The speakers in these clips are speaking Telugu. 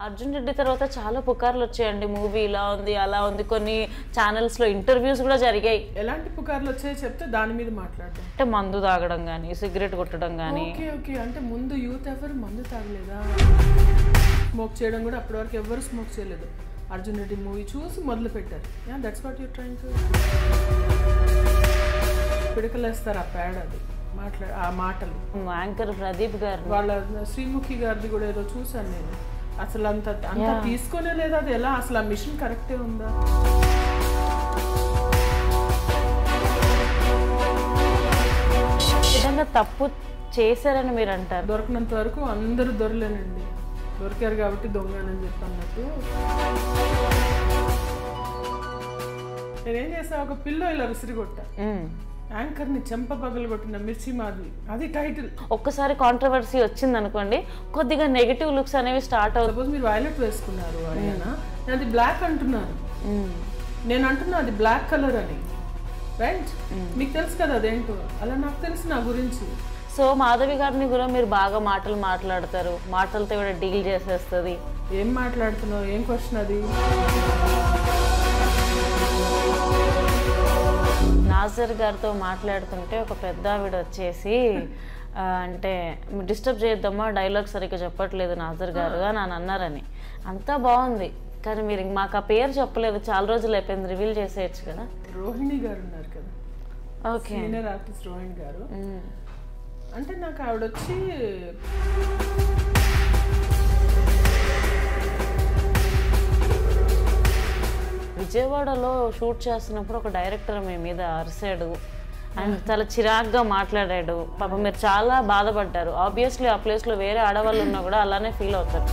అర్జున్ రెడ్డి తర్వాత చాలా పుకార్లు వచ్చాయండి, మూవీ ఇలా ఉంది అలా ఉంది, కొన్ని ఛానల్స్ లో ఇంటర్వ్యూస్ కూడా జరిగాయి. ఎలాంటి పుకార్లు వచ్చాయో చెప్తే దాని మీద మాట్లాడదాం. అంటే మందు తాగడం కానీ, సిగరెట్ కొట్టడం కానీ. ఓకే ఓకే, అంటే ముందు యూత్ ఎవరు మందు తాగలేదా? స్మోక్ చేయడం కూడా అప్పటి వరకు ఎవరు స్మోక్ చేయలేదు. అర్జున్ రెడ్డి మూవీ చూసి మొదలు పెట్టారు. Yeah, that's what you're trying to. పిడకలేస్తారు ఆ పేడ, అది ఆ మాటలు. యాంకర్ ప్రదీప్ గారు వాళ్ళ శ్రీముఖి గారిది కూడా ఏదో చూసాను నేను. అసలు అంత తీసుకునే లేదా, అది ఎలా అసలు ఆ మిషన్ కరెక్టే ఉందా? విధంగా తప్పు చేశారని మీరు అంటారు. దొరకనంత వరకు అందరూ దొరలేనండి, దొరికారు కాబట్టి దొంగనని చెప్పి అన్నట్టు. నేనేం చేసా, ఒక పిల్లో ఇలా విసిరిగొట్టా. యాంకర్ ని చెంప పగలు కొట్టిన మిర్చి మాధవి, అది టైటిల్. ఒక్కసారి కాంట్రవర్సీ వచ్చింది అనుకోండి, కొద్దిగా నెగటివ్ లుక్స్ అనేవి స్టార్ట్ అవుతాయి. సపోజ్ మీరు వైలెట్ వేసుకున్నారు అడిగానా, నేను అది బ్లాక్ అంటున్నాను. నేను అంటున్నా అది బ్లాక్ కలర్ అని, రైట్? మీకు తెలుసు కదా అదేంటో, అలా నాకు తెలుసు నా గురించి. సో మాధవి గారిని కూడా మీరు బాగా మాటలు మాట్లాడతారు, మాటలతో కూడా డీల్ చేసేస్తుంది. ఏం మాట్లాడుతున్నావు, ఏం క్వశ్చన్ అది? నాజర్ గారితో మాట్లాడుతుంటే ఒక పెద్ద ఆవిడ వచ్చేసి అంటే డిస్టర్బ్ చేద్దామా, డైలాగ్ సరిగ్గా చెప్పట్లేదు నాజర్ గారు అని అన్నారని. అంతా బాగుంది, కానీ మీరు మాకు ఆ పేరు చెప్పలేదు, చాలా రోజులు అయిపోయింది, రివీల్ చేసేయచ్చు కదా. రోహిణి గారు ఉన్నారు కదా, ఓకే, సీనియర్ ఆర్టిస్ట్ రోహిణి గారు. అంటే నాకు ఆవిడ వచ్చి విజయవాడలో షూట్ చేస్తున్నప్పుడు ఒక డైరెక్టర్ మీ మీద అరిసాడు అండ్ చాలా చిరాగ్గా మాట్లాడాడు. పాపం మీరు చాలా బాధపడ్డారు. ఆబ్వియస్లీ ఆ ప్లేస్లో వేరే ఆడవాళ్ళు ఉన్నా కూడా అలానే ఫీల్ అవుతారు.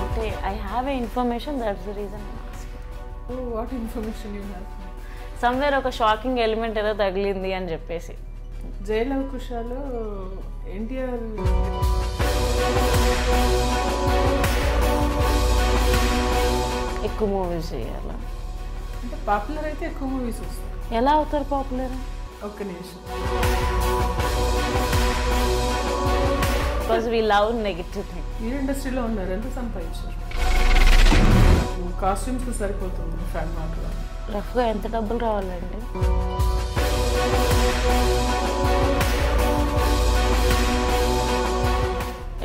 అంటే I have a information, that's the reason. What information you have? Somewhere ఒక షాకింగ్ ఎలిమెంట్ ఏదో తగిలింది అని చెప్పేసి. జైలవ్ కుషాలో ఎన్టీఆర్ ఎక్కువ మూవీస్ చేయాల అంటే పాపులర్ అయితే ఎక్కువ మూవీస్ వస్తాయి. ఎలా అవుతారు పాపులర్? ఒక్క నిమిషం. Because we love negative thing. ఈ ఇండస్ట్రీలో ఉన్నారు, ఎంత సంపాదించారు? కాస్ట్యూమ్స్ సరిపోతుంది ఫ్యాన్ మాటలో. రఫ్గా ఎంత డబ్బులు రావాలండి?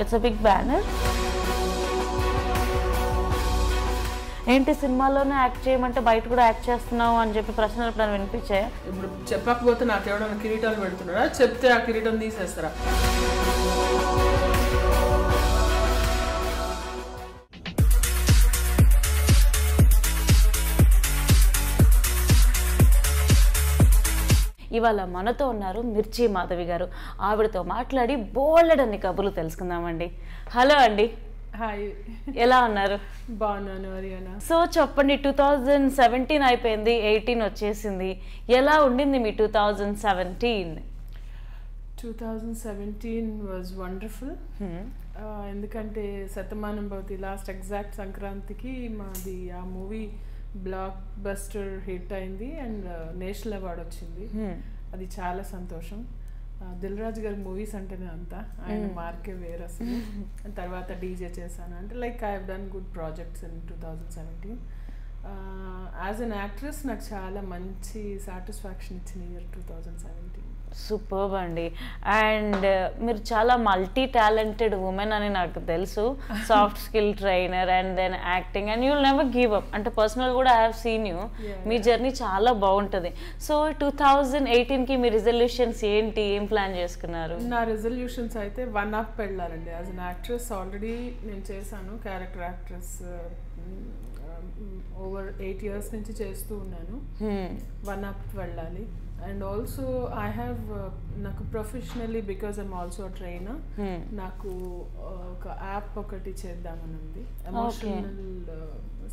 It's a big banner. ఏంటి సినిమాలోనే యాక్ట్ చేయమంటే బయట కూడా యాక్ట్ చేస్తున్నావు అని చెప్పి ప్రశ్నలు ఎప్పుడైనా వినిపించాయి? ఇప్పుడు చెప్పకపోతే నాకు ఎవడన్నా కిరీటాలు పెడుతున్నాడా? చెప్తే ఆ కిరీటం తీసేస్తారా? ఇవాళ మనతో ఉన్నారు మిర్చి మాధవి గారు. ఆవిడతో మాట్లాడి బోలెడన్ని కబుర్లు తెలుసుకుందామండి. హలో అండి. హాయ్, ఎలా ఉన్నారు? బాగున్నాను హరియానా. సో చెప్పండి, 2017 అయిపోయింది, 18 వచ్చేసింది. ఎలా ఉండింది మీ 2017? 2017 వాజ్ వండర్ఫుల్. ఎందుకంటే శతమానం భవతి లాస్ట్ ఎగ్జాక్ట్ సంక్రాంతికి మాది ఆ మూవీ బ్లాక్ బస్టర్ హిట్ అయింది అండ్ నేషనల్ అవార్డు వచ్చింది. అది చాలా సంతోషం. దిల్ రాజు గారి మూవీస్ అంటేనే అంతా, ఆయన మార్కే వేరు అసలు. తర్వాత డీజే చేశాను, అంటే like I have done good projects in 2017. As an actress నాకు చాలా మంచి సాటిస్ఫాక్షన్ ఇచ్చిన ఇయర్ 2017. సూపర్బ్ అండి. అండ్ మీరు చాలా మల్టీ టాలెంటెడ్ ఉమెన్ అని నాకు తెలుసు. Soft skill trainer and than acting and you will never give up. అంటే పర్సనల్ కూడా I have seen you. Me journey చాలా బాగుంటుంది. సో 2018కి మీ రిజల్యూషన్స్ ఏంటి, ఏం ప్లాన్ చేసుకున్నారు? నా రిజల్యూషన్స్ అయితే 1 up వెళ్ళాలండి. యాజ్ అన్ యాక్ట్రెస్ ఆల్రెడీ నేను చేశాను, క్యారెక్టర్ యాక్ట్రెస్ ఓవర్ 8 years నుంచి చేస్తూ ఉన్నాను. 1 up వెళ్ళాలి. అండ్ ఆల్సో ఐ హ్యావ్ నాకు professionally, because I'm also trainer, నాకు ఒక యాప్ ఒకటి చేద్దామని ఉంది. Emotional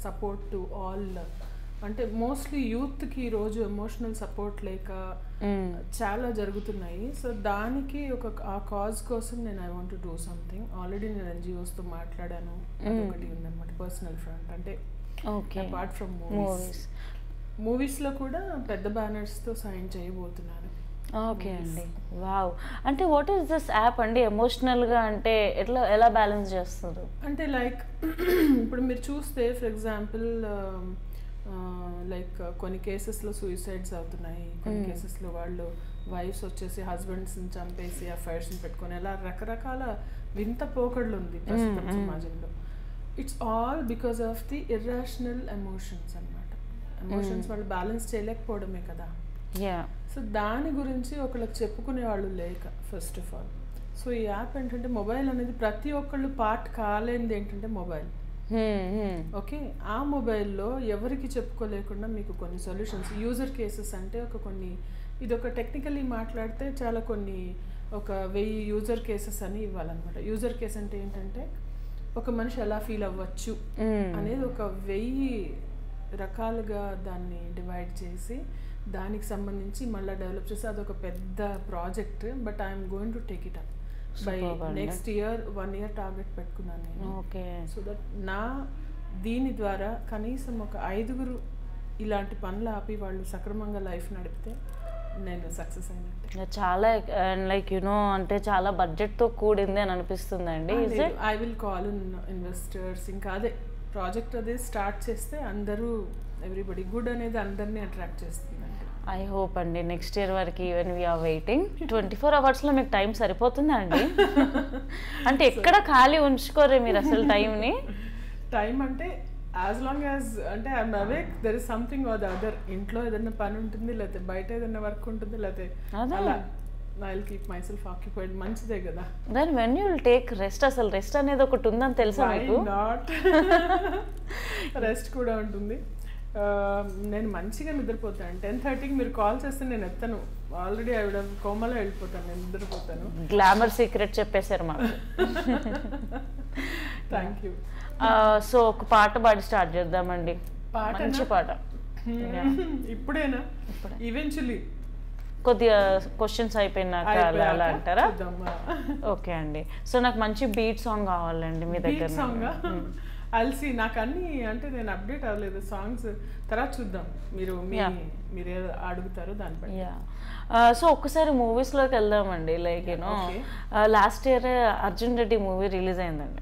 support to all. అంటే మోస్ట్లీ యూత్కి ఈరోజు ఎమోషనల్ సపోర్ట్ లేక చాలా జరుగుతున్నాయి. సో దానికి ఆ కాజ్ కోసం నేను I want to do something. Already నేను NGOsతో మాట్లాడాను. ఒకటి ఉందన్నమాట పర్సనల్ ఫ్రంట్, అంటే అపార్ట్ ఫ్రమ్ మూవీస్. మూవీస్లో కూడా పెద్ద బ్యానర్స్తో సైన్ చేయబోతున్నాను. ఓకే అండి, వావ్. అంటే వాట్ ఈస్ దిస్ యాప్ అండి? ఎమోషనల్గా అంటే ఎలా బ్యాలెన్స్ చేస్తారు? అంటే లైక్ ఇప్పుడు మీరు చూస్తే ఫర్ ఎగ్జాంపుల్ లైక్ కొన్ని కేసెస్లో సూసైడ్స్ అవుతున్నాయి, కొన్ని కేసెస్లో వాళ్ళు వైఫ్స్ వచ్చేసి హస్బెండ్స్ని చంపేసి అఫైర్స్ని పెట్టుకొని అలా రకరకాల వింత పోకడలు ఉంది ప్రస్తుతం సమాజంలో. It's all because of the irrational emotions అన్నమాట. ఎమోషన్స్ వాళ్ళు బ్యాలెన్స్ చేయలేకపోవడమే కదా. సో దాని గురించి ఒకళ్ళకి చెప్పుకునే వాళ్ళు లేక ఫస్ట్ ఆఫ్ ఆల్. సో ఈ యాప్ ఏంటంటే మొబైల్ అనేది ప్రతి ఒక్కళ్ళు పార్ట్ కాలేనిది ఏంటంటే మొబైల్. ఓకే, ఆ మొబైల్లో ఎవరికి చెప్పుకోలేకుండా మీకు కొన్ని సొల్యూషన్స్, యూజర్ కేసెస్ అంటే ఇది ఒక టెక్నికల్లీ మాట్లాడితే చాలా ఒక 1000 యూజర్ కేసెస్ అని ఇవ్వాలన్నమాట. యూజర్ కేస్ అంటే ఏంటంటే ఒక మనిషి ఎలా ఫీల్ అవ్వచ్చు అనేది ఒక 1000 రకాలుగా దాన్ని డివైడ్ చేసి దానికి సంబంధించి మళ్ళీ డెవలప్ చేసి అదొక పెద్ద project. But I'm going to take it up by next year. 1 year target పెట్టుకున్నాను నేను. సో దట్ దీని ద్వారా కనీసం ఒక 5గురు ఇలాంటి పనులు ఆపి వాళ్ళు సక్రమంగా లైఫ్ నడిపితే నేను సక్సెస్ అయినట్టే. చాలా లైక్ అంటే చాలా బడ్జెట్తో కూడింది అని అనిపిస్తుందండి. I will call investors. ఇంకా అదే ప్రాజెక్ట్ అదే స్టార్ట్ చేస్తే అందరూ ఎవ్రీబడి గుడ్ అనేది అందరినీ అట్రాక్ట్ చేస్తుందండి. ఐ హోప్ అండి నెక్స్ట్ ఇయర్ వరకు ఈవెన్ వీఆర్ వెయిటింగ్. 24 hours మీకు టైం సరిపోతుందా అండి? అంటే ఎక్కడ ఖాళీ ఉంచుకోరే మీరు అసలు టైంని? టైం అంటే యాజ్ లాంగ్ యాజ్ అంటే I'm awake there is something or the other. ఇంట్లో ఏదైనా పని ఉంటుంది, లేకపోతే బయట ఏదైనా వర్క్ ఉంటుంది, లేకపోతే అలా I will keep myself occupied. మంచిదే కదా. Then when you will take rest? అసలు రెస్ట్ అనేది ఒకటి ఉందని తెలుసా మీకు? నాట్ రెస్ట్ కూడా ఉంటుంది. నేను మంచిగా నిద్రపోతాను. 10:30కి మీరు కాల్ చేస్తే నేను ఎత్తాను. ఆల్రెడీ ఆవిడ కోమలో వెళ్ళిపోతాను, నేను నిద్రపోతాను. గ్లామర్ సీక్రెట్ చెప్పేశారు మాకు. Thank you. సో ఒక పాట పాడి స్టార్ట్ చేద్దామండి. మంచి పాట. ఇప్పుడేనా? ఈవెన్చువల్లీ కొద్దిగా క్వశ్చన్స్ అయిపోయినాక అలా అంటారా? ఓకే అండి. సో నాకు మంచి బీట్ సాంగ్ కావాలండి మీ దగ్గర. అల్సి నాకు అన్ని అంటే నేను అప్డేట్ అవ్వలేదు సాంగ్స్. తర్వాత చూద్దాం, మీరు అడుగుతారు దాన్ని బట్టి. సో ఒక్కసారి మూవీస్లోకి వెళ్దామండి. Like last year Arjun Reddy movie release అయిందండి.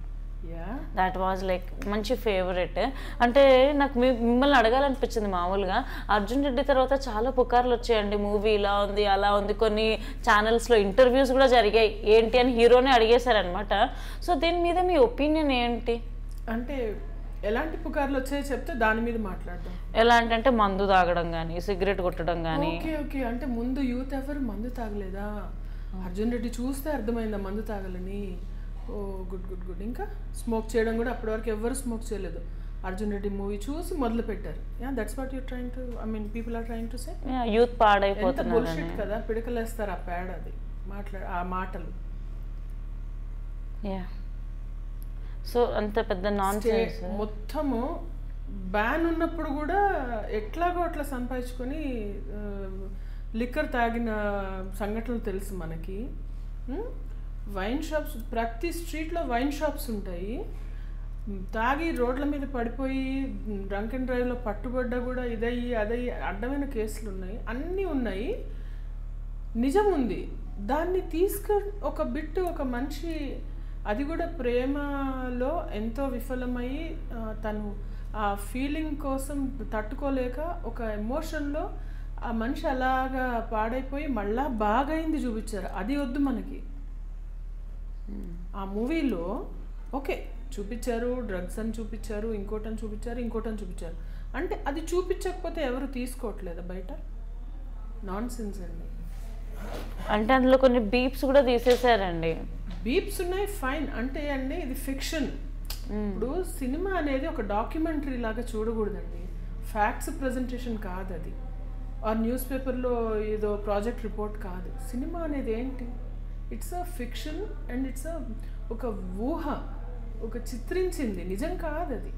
దాట్ వాజ్ లైక్ మంచి ఫేవరెట్. అంటే నాకు మిమ్మల్ని అడగాలనిపించింది. మామూలుగా అర్జున్ రెడ్డి తర్వాత చాలా పుకార్లు వచ్చాయండి, మూవీ ఇలా ఉంది అలా ఉంది. కొన్ని ఛానల్స్లో ఇంటర్వ్యూస్ కూడా జరిగాయి, ఏంటి అని హీరోనే అడిగేశారనమాట. సో దీని మీద మీ ఒపీనియన్ ఏంటి? అంటే ఎలాంటి పుకార్లు వచ్చాయో చెప్తే దాని మీద మాట్లాడదాం. ఎలాంటి అంటే మందు తాగడం కానీ, సిగరెట్ కొట్టడం కానీ. ఓకే అంటే ముందు యూత్ ఎవరు మందు తాగలేదా? అర్జున్ రెడ్డి చూస్తే అర్థమైందా మందు తాగలని? ఓ గుడ్ గుడ్ గుడ్. ఇంకా స్మోక్ చేయడం కూడా అప్పటి వరకు ఎవరు స్మోక్ చేయలేదు. అర్జున్ రెడ్డి మూవీ చూసి మొదలు పెట్టారు. That's what you trying to people are trying to say. Youth పాడైపోతున్నారు. బుల్షిట్ కదా, పిడకలేస్తారు ఆ పేడ, అది ఆ మాటలు. సో అంత పెద్ద నాన్సెన్స్. మొత్తము బ్యాన్ ఉన్నప్పుడు కూడా ఎట్లాగో అట్లా సంపాదించుకొని లిక్కర్ తాగిన సంఘటనలు తెలుసు మనకి. వైన్ షాప్స్, ప్రతి స్ట్రీట్లో వైన్ షాప్స్ ఉంటాయి. తాగి రోడ్ల మీద పడిపోయి డ్రంక్ అండ్ డ్రైవ్లో పట్టుబడ్డా కూడా ఇదయ్యి అదయ్యి అడ్డమైన కేసులు ఉన్నాయి, అన్నీ ఉన్నాయి. నిజం ఉంది. దాన్ని ఒక బిట్టు ఒక మనిషి, అది కూడా ప్రేమలో ఎంతో విఫలమయ్యి తను ఆ ఫీలింగ్ కోసం తట్టుకోలేక ఒక ఎమోషన్లో ఆ మనిషి అలాగా పాడైపోయి మళ్ళా బాగైంది చూపించారు. అది వద్దు మనకి. ఆ మూవీలో ఓకే చూపించారు, డ్రగ్స్ అని చూపించారు, ఇంకోటని చూపించారు. అంటే అది చూపించకపోతే ఎవరు తీసుకోవట్లేదా బయట? నాన్ సెన్స్ అండి. అంటే అందులో కొన్ని బీప్స్ కూడా తీసేశారండి. బీప్స్ ఉన్నాయి, ఫైన్. అంటే అండి ఇది ఫిక్షన్. ఇప్పుడు సినిమా అనేది ఒక డాక్యుమెంటరీ లాగా చూడకూడదండి. ఫ్యాక్ట్స్ ప్రజెంటేషన్ కాదు అది. ఆ న్యూస్ పేపర్లో ఏదో ప్రాజెక్ట్ రిపోర్ట్ కాదు. సినిమా అనేది ఏంటి? It's a fiction and it's ఒక ఊహ, ఒక చిత్రించింది, నిజం కాదు అది.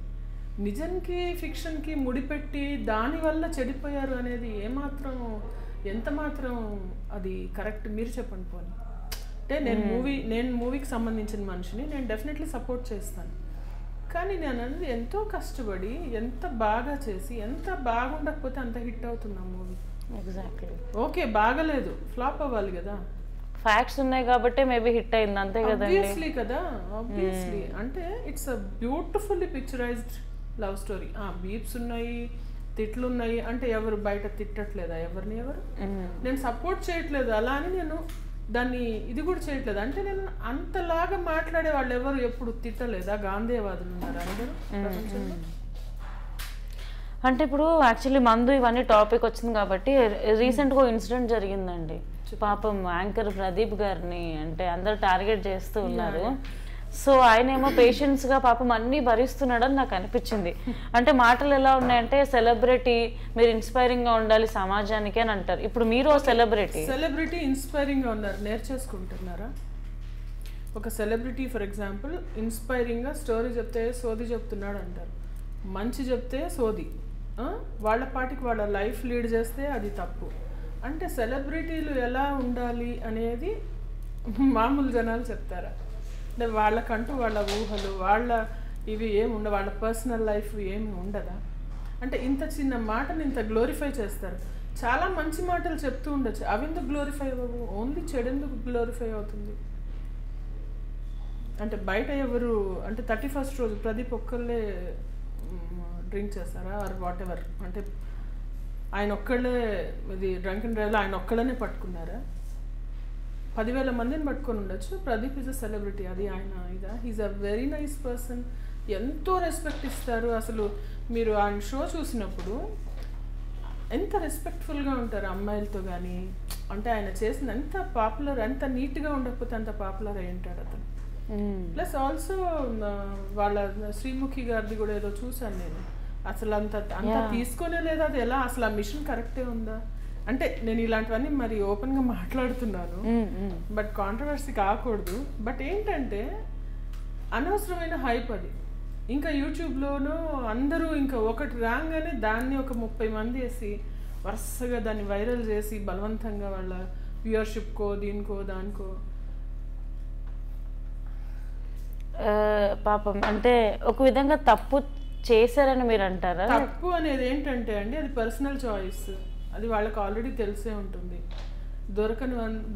నిజంకి ఫిక్షన్కి ముడిపెట్టి దానివల్ల చెడిపోయారు అనేది ఏమాత్రం, ఎంత మాత్రం అది కరెక్ట్? మీరు చెప్పండి పోనీ. అంటే నేను మూవీకి సంబంధించిన మనిషిని, నేను డెఫినెట్లీ సపోర్ట్ చేస్తాను. కానీ నేను అనేది ఎంతో కష్టపడి ఎంత బాగా చేసి ఎంత బాగుండకపోతే అంత హిట్ అవుతుంది ఆ మూవీ. ఎగ్జాక్ట్లీ. ఓకే బాగలేదు, ఫ్లాప్ అవ్వాలి కదా. ఫ్యాక్ట్స్ ఉన్నాయి కాబట్టి మేబీ హిట్ అయింది అంతే కదండి. ఆబ్వియస్లీ కదా, ఆబ్వియస్లీ. అంటే it's a beautifully picturised love story. బీప్స్ ఉన్నాయి, తిట్లు ఉన్నాయి. అంటే ఎవరు బయట తిట్టట్లేదా ఎవరిని? ఎవరు నేను సపోర్ట్ చేయట్లేదు, అలా అని నేను దాన్ని ఇది కూడా చేయట్లేదు. అంటే నేను అంతలాగా మాట్లాడే వాళ్ళు ఎవరు ఎప్పుడు తిట్టలేదా? గాంధీవాదులు ఉన్నారు అందరూ ప్రపంచంలో. అంటే ఇప్పుడు యాక్చువల్లీ మందు ఇవన్నీ టాపిక్ వచ్చింది కాబట్టి రీసెంట్గా ఇన్సిడెంట్ జరిగిందండి. పాపం యాంకర్ ప్రదీప్ గారిని అంటే అందరు టార్గెట్ చేస్తూ ఉన్నారు. సో ఆయన ఏమో పేషెన్స్గా పాపం అన్నీ భరిస్తున్నాడని నాకు అనిపించింది. అంటే మాటలు ఎలా ఉన్నాయంటే సెలబ్రిటీ మీరు ఇన్స్పైరింగ్గా ఉండాలి సమాజానికి అని అంటారు. ఇప్పుడు మీరు సెలబ్రిటీ ఇన్స్పైరింగ్గా ఉన్నారు, నేర్చేసుకుంటున్నారా? ఒక సెలబ్రిటీ ఫర్ ఎగ్జాంపుల్ ఇన్స్పైరింగ్గా స్టోరీ చెప్తే సోది చెప్తున్నాడు అంటారు, మంచి చెప్తే సోది. వాళ్ళ పాటికి వాళ్ళ లైఫ్ లీడ్ చేస్తే అది తప్పు. అంటే సెలబ్రిటీలు ఎలా ఉండాలి అనేది మామూలు జనాలు చెప్తారా? అంటే వాళ్ళకంటూ వాళ్ళ ఊహలు వాళ్ళ ఇవి ఏమి ఉండవు, వాళ్ళ పర్సనల్ లైఫ్ ఏమి ఉండదా? అంటే ఇంత చిన్న మాటని ఇంత గ్లోరిఫై చేస్తారు. చాలా మంచి మాటలు చెప్తూ ఉండొచ్చు, అవి ఎందుకు గ్లోరిఫై అవ్వవు? ఓన్లీ చెడు ఎందుకు గ్లోరిఫై అవుతుంది? అంటే బయట ఎవరు అంటే 31st రోజు ప్రదీప్ ఒక్కళ్ళే డ్రింక్ చేస్తారా ఆర్ వాట్ ఎవర్? అంటే ఆయన ఒక్కళ్ళే ఇది డ్రంక్ అండ్ డ్రైవ్లో ఆయన ఒక్కళ్ళనే పట్టుకున్నారా? 10,000 మందిని పట్టుకొని ఉండొచ్చు. ప్రదీప్ ఈజ్ అ సెలబ్రిటీ, అది ఆయన ఇదా? He's a very nice person, ఎంతో రెస్పెక్ట్ ఇస్తారు. అసలు మీరు ఆయన షో చూసినప్పుడు ఎంత రెస్పెక్ట్ఫుల్గా ఉంటారు అమ్మాయిలతో కానీ. అంటే ఆయన చేసిన ఎంత పాపులర్, ఎంత నీట్గా ఉండకపోతే అంత పాపులర్ అయి ఉంటాడు అతను. ప్లస్ ఆల్సో వాళ్ళ శ్రీముఖి గారిది కూడా ఏదో చూసాను నేను. అసలు అంత తీసుకోనే లేదా? అది ఎలా అసలు ఆ మిషన్ కరెక్టే ఉందా? అంటే నేను ఇలాంటివన్నీ మరి ఓపెన్గా మాట్లాడుతున్నాను, బట్ కాంట్రవర్సీ కాకూడదు. బట్ ఏంటంటే అనవసరమైన హైప్ అది. ఇంకా యూట్యూబ్లోనూ అందరూ ఇంకా ఒకటి రాగానే దాన్ని ఒక 30 మంది వేసి వరుసగా దాన్ని వైరల్ చేసి బలవంతంగా వాళ్ళ వ్యూయర్షిప్కో దీనికో దానికో. పాపం అంటే ఒక విధంగా తప్పు చేశారని మీరు అంటారా? తప్పు అనేది ఏంటంటే అండి అది పర్సనల్ చాయిస్, అది వాళ్ళకి ఆల్రెడీ తెలిసే ఉంటుంది.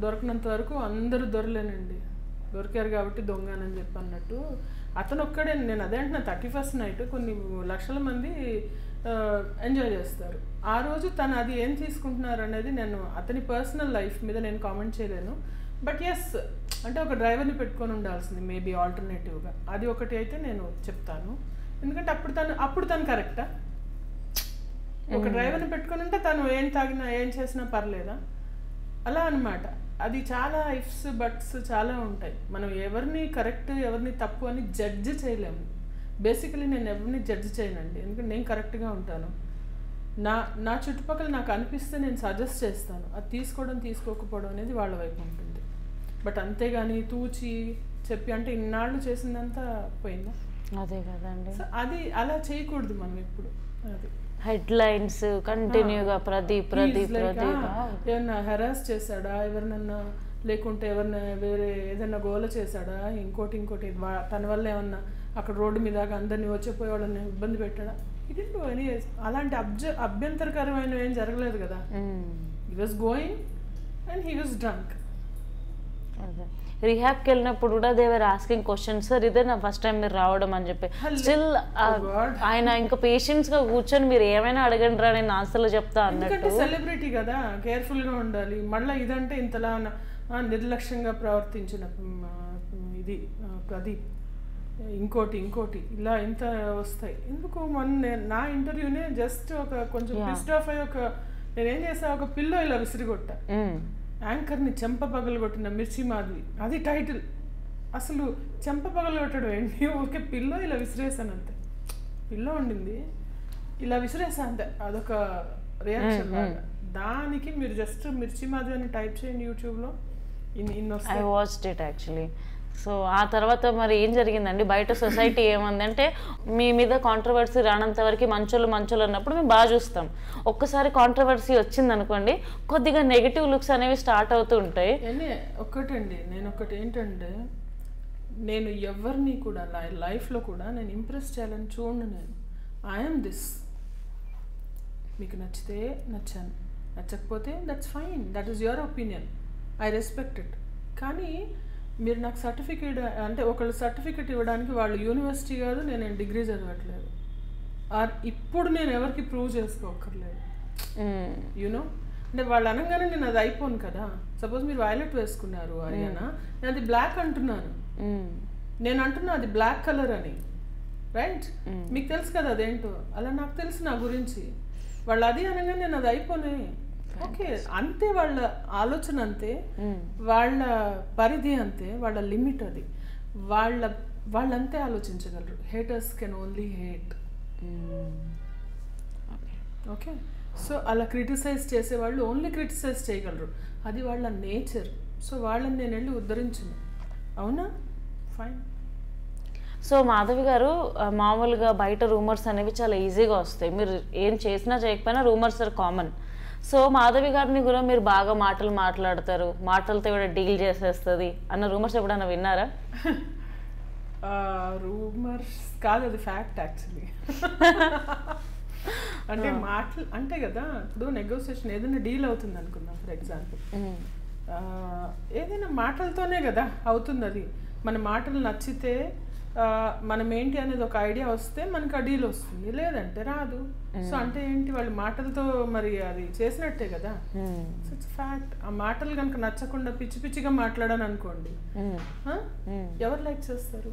దొరకనంత వరకు అందరూ దొరలేనండి, దొరికారు కాబట్టి దొంగనని చెప్పి అన్నట్టు. అతను ఒక్కడే, నేను అదే అంటున్నా, 31st నైట్ కొన్ని లక్షల మంది ఎంజాయ్ చేస్తారు. ఆ రోజు తను అది ఏం తీసుకుంటున్నారు అనేది నేను అతని పర్సనల్ లైఫ్ మీద నేను కామెంట్ చేయలేను. బట్ ఎస్ అంటే ఒక డ్రైవర్ని పెట్టుకొని ఉండాల్సింది మేబీ ఆల్టర్నేటివ్గా, అది ఒకటి అయితే నేను చెప్తాను. ఎందుకంటే అప్పుడు తను కరెక్టా? ఒక డ్రైవర్ని పెట్టుకొని ఉంటే తను ఏం తాగినా ఏం చేసినా పర్లేదా? అలా అనమాట. అది చాలా ఇఫ్స్ బట్స్ చాలా ఉంటాయి. మనం ఎవరిని కరెక్ట్ ఎవరిని తప్పు అని జడ్జ్ చేయలేము. బేసికలీ నేను ఎవరిని జడ్జ్ చేయనండి, ఎందుకంటే నేను కరెక్ట్గా ఉంటాను. నా చుట్టుపక్కల నాకు అనిపిస్తే నేను సజెస్ట్ చేస్తాను, అది తీసుకోవడం తీసుకోకపోవడం అనేది వాళ్ళ వైపు ఉంటుంది. బట్ అంతేగాని తూచి చెప్పి అంటే ఇన్నాళ్ళు చేసిందంతా పోయిందా? అదే కదండి. సో అది అలా చేయకూడదు మనం ఎప్పుడు. అది హెడ్లైన్స్ కంటిన్యూగా ప్రదీప్ ఏమన్నా హెరాస్ చేశాడా ఎవరినన్నా, లేకుంటే ఎవరిన వేరే ఏదైనా గోల చేశాడా, ఇంకోటి తన వల్ల ఏమన్నా అక్కడ రోడ్డు మీద అందరినీ వచ్చిపోయే వాళ్ళని ఇబ్బంది పెట్టాడా? ఇది అలాంటి అభ్యంతరకరమైన ఏం జరగలేదు కదా. He was going and he was drunk. రీహాబ్కి వెళ్ళినప్పుడు కూడా దేవర్ ఆస్కింగ్ క్వశ్చన్స్, సార్ ఇదే నా ఫస్ట్ టైం మీరు రావడం అని చెప్పి. స్టిల్ ఆయన ఇంకా పేషెంట్స్గా కూర్చొని మీరు ఏమైనా అడగండి రా నేను ఆన్సర్లు చెప్తా అన్నట్టు. సెలబ్రిటీ కదా, కేర్ఫుల్గా ఉండాలి. మళ్ళీ ఇదంటే ఇంతలా నిర్లక్ష్యంగా ప్రవర్తించిన ఇది ప్రదీప్, ఇంకోటి ఇలా ఇంత వస్తాయి ఎందుకు? నా ఇంటర్వ్యూనే జస్ట్ కొంచెం పిస్డ్ ఆఫ్ అయ్యి నేనేం చేసా, ఒక పిల్లో ఇలా విసిరిగొట్టా. యాంకర్ని చెంప పగలగొట్టిన మిర్చి మాధవి, అది టైటిల్. అసలు చెంప పగలగొట్టడం ఏంటి? ఓకే పిల్లో ఇలా విసిరేసాను అంతే, పిల్లో ఉండింది ఇలా విసిరేసా అంతే, అదొక రియాక్షన్. దానికి మీరు జస్ట్ మిర్చి మాధవి అని టైప్ చేయండి యూట్యూబ్లో, I watched it actually. So ఆ తర్వాత మరి ఏం జరిగిందండి? బయట సొసైటీ ఏమందంటే మీ మీద కాంట్రవర్సీ రానంత వరకు మంచోళ్ళు అన్నప్పుడు మేము బాగా చూస్తాం. ఒక్కసారి కాంట్రవర్సీ వచ్చింది అనుకోండి, కొద్దిగా నెగిటివ్ లుక్స్ అనేవి స్టార్ట్ అవుతూ ఉంటాయి. ఒక్కటండి, నేను ఒకటి ఏంటంటే నేను ఎవరిని కూడా లైఫ్లో కూడా నేను ఇంప్రెస్ చేయాలని చూడను. నేను ఐఎమ్ దిస్. మీకు నచ్చితే నచ్చాను, నచ్చకపోతే that's fine, that is your opinion, I respect it. కానీ మీరు నాకు సర్టిఫికేట్ అంటే ఒకళ్ళు సర్టిఫికేట్ ఇవ్వడానికి వాళ్ళు యూనివర్సిటీ కాదు, నేను డిగ్రీ చదవట్లేదు, ఆర్ ఇప్పుడు నేను ఎవరికి ప్రూవ్ చేసుకోక్కర్లేదు. యూనో అంటే వాళ్ళు అనగానే నేను అది అయిపోను కదా. సపోజ్ మీరు వైలెట్ వేసుకున్నారు అరియానా, నేను అది బ్లాక్ అంటున్నాను, నేను అంటున్నా అది బ్లాక్ కలర్ అని, రైట్? మీకు తెలుసు కదా అదేంటో. అలా నాకు తెలుసు నా గురించి. వాళ్ళు అది అనగానే నేను అది అయిపోనే. ఓకే, అంతే. వాళ్ళ ఆలోచన అంతే, వాళ్ళ పరిధి అంతే, వాళ్ళ లిమిట్ అది. వాళ్ళంతే ఆలోచించగలరు. Haters can only hate. Okay, so అలా క్రిటిసైజ్ చేసేవాళ్ళు ఓన్లీ క్రిటిసైజ్ చేయగలరు, అది వాళ్ళ నేచర్. సో వాళ్ళని నేను వెళ్ళి ఉద్ధరించను. అవునా? ఫైన్. సో మాధవి గారు, మామూలుగా బయట రూమర్స్ అనేవి చాలా ఈజీగా వస్తాయి. మీరు ఏం చేసినా చేయకపోయినా rumours are common. So Madhavi గారిని కూడా మీరు బాగా మాటలు మాట్లాడతారు, మాటలతో కూడా డీల్ చేసేస్తుంది అన్న రూమర్స్ ఎప్పుడైనా విన్నారా? రూమర్స్ కాదు, అది ఫ్యాక్ట్ యాక్చువల్లీ. అంటే మాటలు అంటే కదా, ఇప్పుడు నెగోసియేషన్ ఏదైనా డీల్ అవుతుంది అనుకుందాం, ఫర్ ఎగ్జాంపుల్ ఏదైనా మాటలతోనే కదా అవుతుంది. అది మన మాటలు నచ్చితే మనం ఏంటి అనేది ఒక ఐడియా వస్తే మనకు ఆ డీల్ వస్తుంది, లేదంటే రాదు. సో అంటే ఏంటి, వాళ్ళు మాటలతో మరి అది చేసినట్టే కదా. So it's fact. ఆ మాటలు కనుక నచ్చకుండా పిచ్చి పిచ్చిగా మాట్లాడాను అనుకోండి, ఎవరు లైక్ చేస్తారు?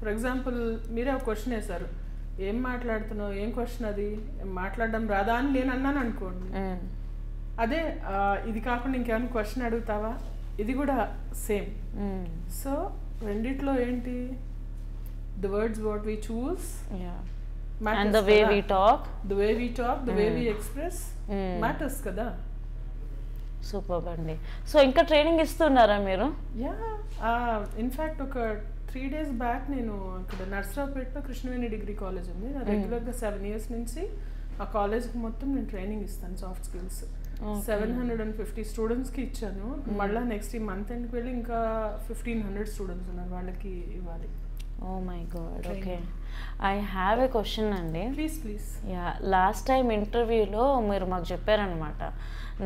ఫర్ ఎగ్జాంపుల్ మీరే ఒక క్వశ్చన్ వేశారు, ఏం మాట్లాడుతున్నావు, ఏం క్వశ్చన్ అది, మాట్లాడడం రాదా అని నేను అన్నాను అనుకోండి. అదే ఇది కాకుండా ఇంకేమైనా క్వశ్చన్ అడుగుతావా, ఇది కూడా సేమ్. సో రెండిట్లో ఏంటి, the words what we choose, and the way we talk, the way we express matters kada. Super అండి. సో ఇంకా ట్రైనింగ్ ఇస్తున్నారా మీరు? యా, ఇన్ఫ్యాక్ట్ ఒక 3 days బ్యాక్ నేను ఇక్కడ నర్సరావుపేటలో కృష్ణవేణి డిగ్రీ కాలేజ్ ఉంది, రెగ్యులర్గా 7 years నుంచి ఆ కాలేజ్కి మొత్తం నేను ట్రైనింగ్ ఇస్తాను, సాఫ్ట్ స్కిల్స్. 750 స్టూడెంట్స్కి ఇచ్చాను. మళ్ళీ నెక్స్ట్ ఈ మంత్ ఎండ్కి వెళ్ళి ఇంకా 1500 స్టూడెంట్స్ ఉన్నారు, వాళ్ళకి ఇవ్వాలి. Oh my god. Okay, I have a question అండి. ప్లీజ్. యా, లాస్ట్ టైం ఇంటర్వ్యూలో మీరు మాకు చెప్పారనమాట,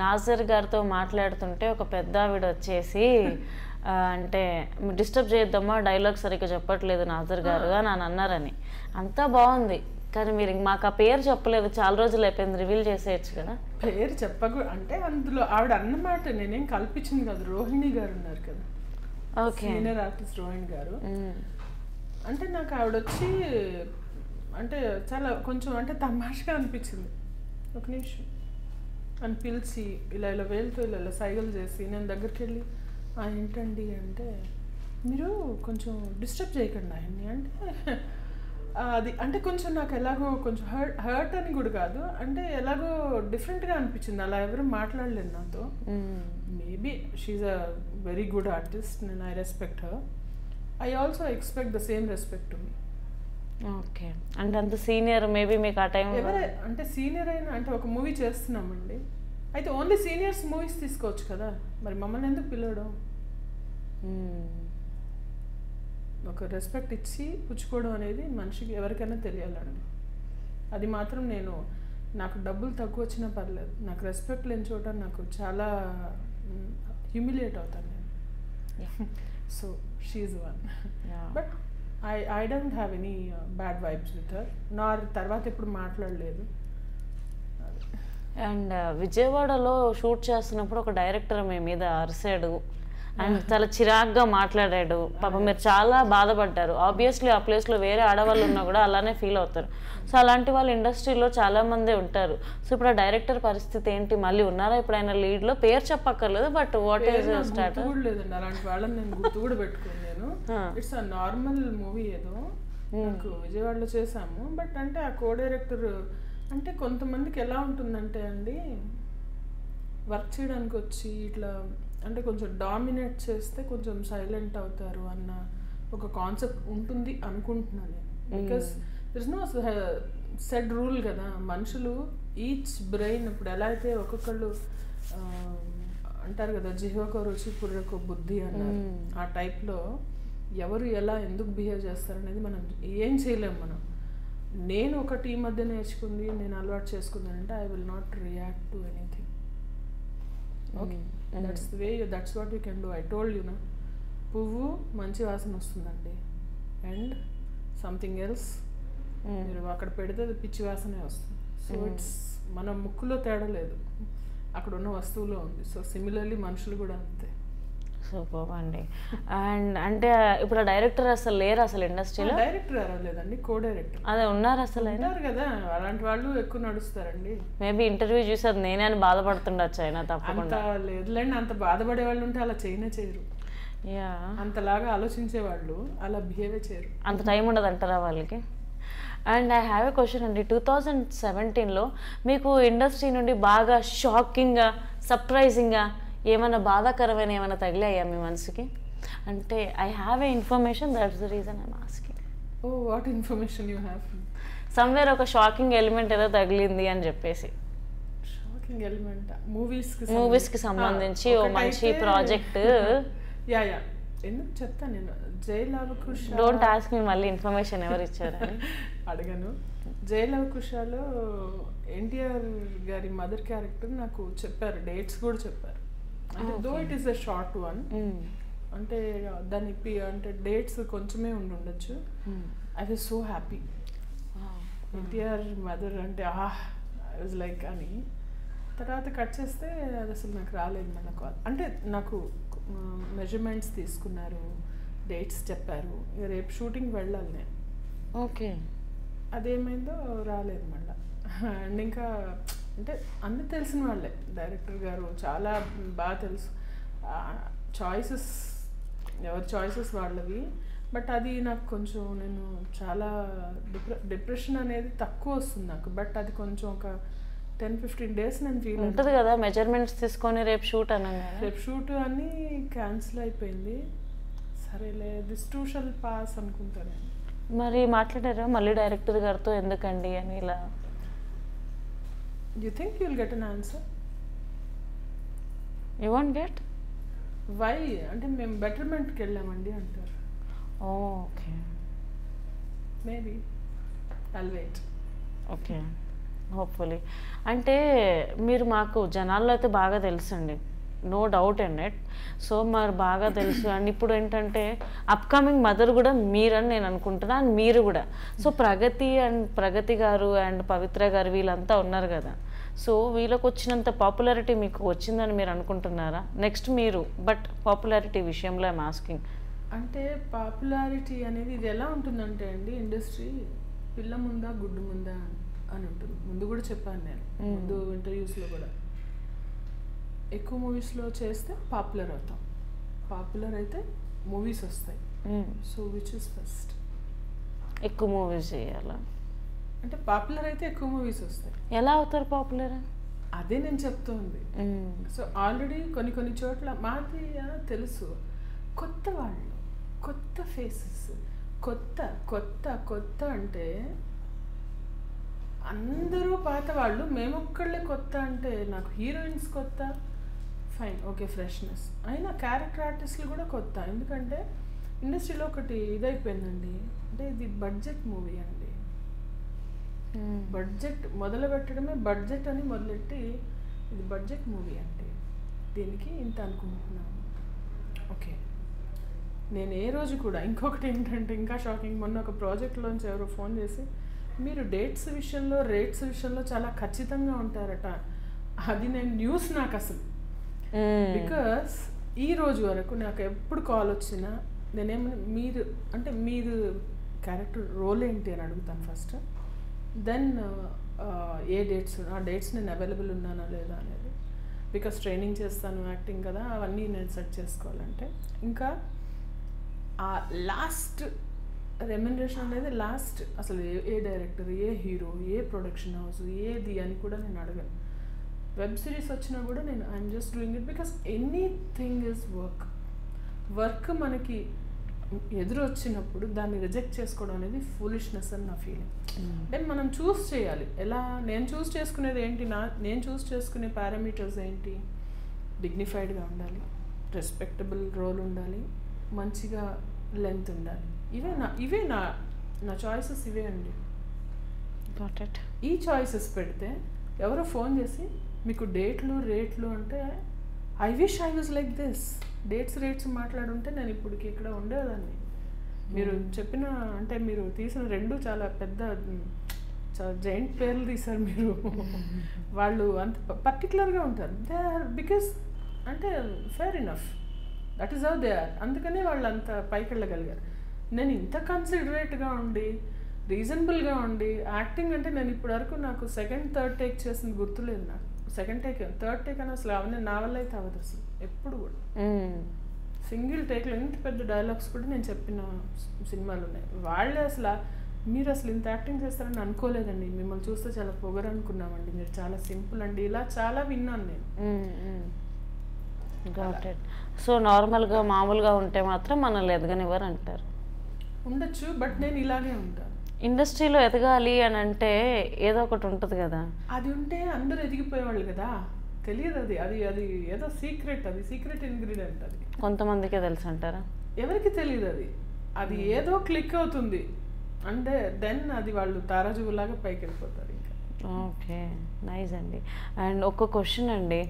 నాజర్ గారితో మాట్లాడుతుంటే ఒక పెద్ద ఆవిడ వచ్చేసి అంటే డిస్టర్బ్ చేద్దామా, డైలాగ్ సరిగ్గా చెప్పట్లేదు నాజర్ గారు అని అన్నారని. అంతా బాగుంది, కానీ మీరు మాకు ఆ పేరు చెప్పలేదు, చాలా రోజులు అయిపోయింది, రివీల్ చేసేయచ్చు కదా. పేరు చెప్పకు అంటే అందులో ఆవిడ అన్నమాట నేనేం కల్పించింది కదా. రోహిణి గారు ఉన్నారు కదా, ఓకే, సీనియర్ ఆర్టిస్ట్ రోహిణి గారు. అంటే నాకు ఆవిడ వచ్చి అంటే చాలా కొంచెం అంటే తమాషగా అనిపించింది. ఒక నిమిషం అని పిలిచి ఇలా వేలుతో ఇలా సైగలు చేసి నేను దగ్గరికి వెళ్ళి ఏంటండి అంటే, మీరు కొంచెం డిస్టర్బ్ చేయకండి ఆయన్ని అంటే, అది అంటే కొంచెం నాకు ఎలాగో కొంచెం హర్ట్ అని కూడా కాదు, అంటే ఎలాగో డిఫరెంట్గా అనిపించింది. అలా ఎవరు మాట్లాడలేదు నాతో. Maybe she's a very good artist, నేను I respect her. I also expect the same respect to me. Okay, అంటే అంత సీనియర్ మేబీ మీకు ఆ టైం ఎవరే అంటే సీనియర్ అయినా అంటే ఒక మూవీ చేస్తున్నామండి, అయితే ఓన్లీ సీనియర్స్ మూవీస్ తీసుకోవచ్చు కదా, మరి మమ్మల్ని ఎందుకు పిలవడం? ఒక రెస్పెక్ట్ ఇచ్చి పుచ్చుకోవడం అనేది మనిషికి ఎవరికైనా తెలియాలండి. అది మాత్రం నాకు డబ్బులు తక్కువ వచ్చినా పర్లేదు, నాకు రెస్పెక్ట్ లేని చోట నాకు చాలా హ్యూమిలియేట్ అవుతాను నేను. So she one. But I don't have any bad vibes with her, nor తర్వాత ఎప్పుడు మాట్లాడలేదు. అండ్ విజయవాడలో షూట్ చేస్తున్నప్పుడు ఒక డైరెక్టర్ మీ మీద అరిసాడు అండ్ చాలా చిరాగ్గా మాట్లాడాడు. పాపం మీరు చాలా బాధపడ్డారు. ఆబ్వియస్లీ ఆ ప్లేస్లో వేరే ఆడవాళ్ళు ఉన్నా కూడా అలానే ఫీల్ అవుతారు. సో అలాంటి వాళ్ళు ఇండస్ట్రీలో చాలామందే ఉంటారు. సో ఇప్పుడు ఆ డైరెక్టర్ పరిస్థితి ఏంటి? మళ్ళీ ఉన్నారా ఇప్పుడు ఆయన లీడ్లో? పేరు చెప్పక్కర్లేదు, బట్ వాట్ ఈస్ స్టార్ట్ లేదండి. అలాంటి వాళ్ళని నేను గుర్తు కూడా పెట్టుకోలేను. ఇట్స్ అ నార్మల్ మూవీ, ఏదో నాకు విజయవాడలో చేసాము. బట్ అంటే ఆ కో డైరెక్టర్ అంటే కొంతమందికి ఎలా ఉంటుందంటే అండి, వర్క్ చేయడానికి వచ్చి ఇట్లా అంటే కొంచెం డామినేట్ చేస్తే కొంచెం సైలెంట్ అవుతారు అన్న ఒక కాన్సెప్ట్ ఉంటుంది అనుకుంటున్నాను నేను. Because there is no said rule కదా. మనుషులు ఈచ్ బ్రెయిన్ ఇప్పుడు ఎలా అయితే ఒక్కొక్కళ్ళు అంటారు కదా, జిహ్వకో రుచి పుర్రెకో బుద్ధి అన్నారు, ఆ టైప్లో ఎవరు ఎలా ఎందుకు బిహేవ్ చేస్తారనేది మనం ఏం చేయలేము. మనం నేను ఒకటి ఈ మధ్య నేర్చుకుంది, నేను అలవాటు చేసుకున్నానంటే I will not react to anything. Okay, that's the way, that's what you can do. I told you నా, పువ్వు మంచి వాసన వస్తుందండి, అండ్ సంథింగ్ ఎల్స్ మీరు అక్కడ పెడితే అది పిచ్చి వాసనే వస్తుంది. సో ఇట్స్ మన ముక్కులో తేడా లేదు, అక్కడ ఉన్న వస్తువులో ఉంది. సో సిమిలర్లీ మనుషులు కూడా అంతే. సూపర్ అండి. అండ్ అంటే ఇప్పుడు డైరెక్టర్ అసలు లేరు అసలు ఇండస్ట్రీలో? డైరెక్టర్ లేదండి, కో డైరెక్టర్. అదే ఉన్నారు అసలు ఉన్నారు కదా, అలాంటి వాళ్ళు ఎక్కువ నడుస్తారండి. మేబీ ఇంటర్వ్యూ చూసేది నేనే అని బాధపడుతుండొచ్చు అయినా అంత తప్పకుండా. లేదులేండి, అంత బాధపడే వాళ్ళు ఉంటే అలా చేయరు. యా, అంతలాగా ఆలోచించే వాళ్ళు అలా బిహేవ్ చేయరు. అంత టైం ఉండదు అంటారా వాళ్ళకి? And I have a question అండి. 2017లో మీకు ఇండస్ట్రీ నుండి బాగా షాకింగ్గా, సర్ప్రైజింగ్గా ఏమైనా బాధాకరమైన ఏమైనా తగిలాయా మీ మనసుకి? అంటే I have a information, that's the reason I'm asking. Oh, what information you have? Somewhere ఒక షాకింగ్ ఎలిమెంట్ ఏదో తగిలింది అని చెప్పేసి. షాకింగ్ ఎలిమెంట్ మూవీస్కి సంబంధించి ఓ మంచి ప్రాజెక్ట్. యా ఎందుకు చెప్తాను నేను. జయలవకుశ, డోంట్ ఆస్క్ మీ మళ్ళీ ఇన్ఫర్మేషన్ ఎవరు ఇచ్చారని అడగను. జయలవకుశలో ఎన్టీఆర్ గారి మదర్ క్యారెక్టర్ నాకు చెప్పారు, డేట్స్ కూడా చెప్పారు. అంటే though it is a short one, అంటే దాని అంటే డేట్స్ కొంచెమే ఉండొచ్చు. I was so happy. NTR mother అంటే ఐ వాజ్ లైక్ అని. తర్వాత కట్ చేస్తే అది అసలు నాకు రాలేదు మళ్ళీ కాల్. అంటే నాకు మెజర్మెంట్స్ తీసుకున్నారు, డేట్స్ చెప్పారు, రేపు షూటింగ్ వెళ్ళాలి నేను. ఓకే, అదేమైందో రాలేదు మళ్ళీ. అండ్ ఇంకా అంటే అన్నీ తెలిసిన వాళ్ళే, డైరెక్టర్ గారు చాలా బాగా తెలుసు. చాయిసెస్ ఎవరి చాయిసెస్ వాళ్ళవి. బట్ అది నాకు కొంచెం, నేను చాలా డిప్రెషన్ అనేది తక్కువ వస్తుంది నాకు. బట్ అది కొంచెం ఒక 10-15 days నేను ఫీల్ ఉంటుంది కదా, మెజర్మెంట్స్ తీసుకొని రేపు షూట్ అనగా. రేపు షూట్ అని క్యాన్సిల్ అయిపోయింది. సరేలే, దిస్ టూ షల్ పాస్ అనుకుంటాను. మరి మాట్లాడారా మళ్ళీ డైరెక్టర్ గారితో ఎందుకండి అని ఇలా? You think you will get an answer? You won't get why అంటే మేము బెటర్మెంట్కి వెళ్ళామండి అంటారు. Okay, maybe I'll wait. Okay, hopefully. అంటే మీరు మాకు జనాల్లో అయితే బాగా తెలుసండి, no doubt in it. So మరి బాగా తెలుసు. అండ్ ఇప్పుడు ఏంటంటే అప్కమింగ్ మదర్ కూడా మీరని నేను అనుకుంటున్నా, అండ్ మీరు కూడా. సో ప్రగతి గారు అండ్ పవిత్ర గారు వీళ్ళంతా ఉన్నారు కదా, సో వీళ్ళకి వచ్చినంత పాపులారిటీ మీకు వచ్చిందని మీరు అనుకుంటున్నారా? నెక్స్ట్ మీరు, బట్ పాపులారిటీ విషయంలో ఐమ్ ఆస్కింగ్. అంటే పాపులారిటీ అనేది ఇది ఎలా ఉంటుందంటే అండి, ఇండస్ట్రీ పిల్ల ముందా గుడ్డు ముందా అని ఉంటుంది. ముందు కూడా చెప్పాను నేను, ముందు ఇంటర్వ్యూస్లో కూడా. ఎక్కువ మూవీస్లో చేస్తే పాపులర్ అవుతాం, పాపులర్ అయితే మూవీస్ వస్తాయి. So which is first? ఎక్కువ మూవీస్ చేయాలా అంటే పాపులర్ అయితే ఎక్కువ మూవీస్ వస్తాయి. ఎలా అవుతారు పాపులర్? అదే నేను చెప్తుంది. సో ఆల్రెడీ కొన్ని చోట్ల మాది తెలుసు, కొత్త వాళ్ళు, కొత్త ఫేసెస్, కొత్త కొత్త కొత్త అంటే అందరూ పాత వాళ్ళు, మేమొక్కళ్ళే కొత్త అంటే నాకు హీరోయిన్స్ కొత్త, ఫైన్, ఓకే, ఫ్రెష్నెస్. అయినా క్యారెక్టర్ ఆర్టిస్టులు కూడా కొత్త. ఎందుకంటే ఇండస్ట్రీలో ఒకటి ఇదైపోయిందండి, అంటే ఇది బడ్జెట్ మూవీ అండి. బడ్జెట్ మొదలు పెట్టడమే బడ్జెట్ అని మొదలెట్టి, ఇది బడ్జెట్ మూవీ అంటే దీనికి ఇంత అనుకుంటున్నాను. ఓకే, నేను ఏ రోజు కూడా, ఇంకొకటి ఏంటంటే ఇంకా షాకింగ్, మొన్న ఒక ప్రాజెక్ట్లోంచి ఎవరో ఫోన్ చేసి, మీరు డేట్స్ విషయంలో, రేట్స్ విషయంలో చాలా ఖచ్చితంగా ఉంటారట. అది నేను న్యూస్ నాకు అసలు, బికాస్ ఈ రోజు వరకు నాకు ఎప్పుడు కాల్ వచ్చినా నేనేమన్నా మీరు అంటే మీరు క్యారెక్టర్ రోల్ ఏంటి అని అడుగుతాను ఫస్ట్. దెన్ ఏ డేట్స్, ఆ డేట్స్ నేను అవైలబుల్ ఉన్నానా లేదా అనేది. బికాస్ ట్రైనింగ్ చేస్తాను, యాక్టింగ్ కదా, అవన్నీ నేను సెట్ చేసుకోవాలంటే. ఇంకా ఆ లాస్ట్ రెమ్యునరేషన్ అనేది లాస్ట్, అసలు ఏ డైరెక్టర్, ఏ హీరో, ఏ ప్రొడక్షన్ హౌస్, ఏది అని కూడా నేను అడగను. వెబ్ సిరీస్ వచ్చినా కూడా నేను I'm just doing it because anything is work మనకి ఎదురు వచ్చినప్పుడు దాన్ని రిజెక్ట్ చేసుకోవడం అనేది ఫూలిష్నెస్ అని నా ఫీలింగ్. అంటే మనం చూస్ చేయాలి. ఎలా నేను చూస్ చేసుకునేది ఏంటి, నేను చూస్ చేసుకునే పారామీటర్స్ ఏంటి? డిగ్నిఫైడ్గా ఉండాలి, రెస్పెక్టబుల్ రోల్ ఉండాలి, మంచిగా లెంత్ ఉండాలి. ఇవే నా చాయిసెస్ ఇవే అండి. ఈ చాయిసెస్ పెడితే ఎవరో ఫోన్ చేసి మీకు డేట్లు రేట్లు అంటే I wish I was like this. Rates మాట్లాడుంటే నేను ఇప్పటికి ఇక్కడ ఉండేదాన్ని. మీరు చెప్పిన అంటే మీరు తీసిన 2 చాలా పెద్ద చాలా జైంట్ పేర్లు తీశారు మీరు. వాళ్ళు అంత పర్టికులర్గా ఉంటారు. దే ఆర్ బికాస్ అంటే fair enough, that is how they are. అందుకనే వాళ్ళు అంత పైకి వెళ్ళగలిగారు. నేను ఇంత కన్సిడరేట్గా ఉండి రీజనబుల్గా ఉండి యాక్టింగ్ అంటే నేను ఇప్పటి వరకు నాకు సెకండ్ థర్డ్ టేక్ చేసింది గుర్తులేదు. నాకు సెకండ్ టేక్ థర్డ్ టేక్ అని అసలు అవన్నీ నా వల్ల అయితే అవ్వదు అసలు ఎప్పుడు కూడా. సింగిల్ టేక్లో ఇంత పెద్ద డైలాగ్స్ కూడా నేను చెప్పిన సినిమాలు ఉన్నాయి. వాళ్ళే అసలు మీరు అసలు ఇంత యాక్టింగ్ చేస్తారని అనుకోలేదండి, మిమ్మల్ని చూస్తే చాలా పొగరు అనుకున్నామండి, మీరు చాలా సింపుల్ అండి, ఇలా చాలా విన్నాను నేను. సో నార్మల్గా మామూలుగా ఉంటే మాత్రం మనల్ని ఎదగనివ్వరు అంటారు. ఉండొచ్చు, బట్ నేను ఇలాగే ఉంటాను. ఇండస్ట్రీలో ఎదగాలి అని అంటే ఏదో ఒకటి ఉంటుంది కదా. అది ఉంటే అందరూ ఎదిగిపోయేవాళ్ళు కదా. తెలియదు అది అది అది ఏదో సీక్రెట్, అది సీక్రెట్ ఇంగ్రీడియంట్. అది కొంతమందికే తెలుసు అంటారా? ఎవరికి తెలియదు. అది అది ఏదో క్లిక్ అవుతుంది అంటే దెన్ అది వాళ్ళు తారాజువులాగా పైకి వెళ్ళిపోతారు ఇంకా. ఓకే, నైస్ అండి. అండ్ ఒక క్వశ్చన్ అండి,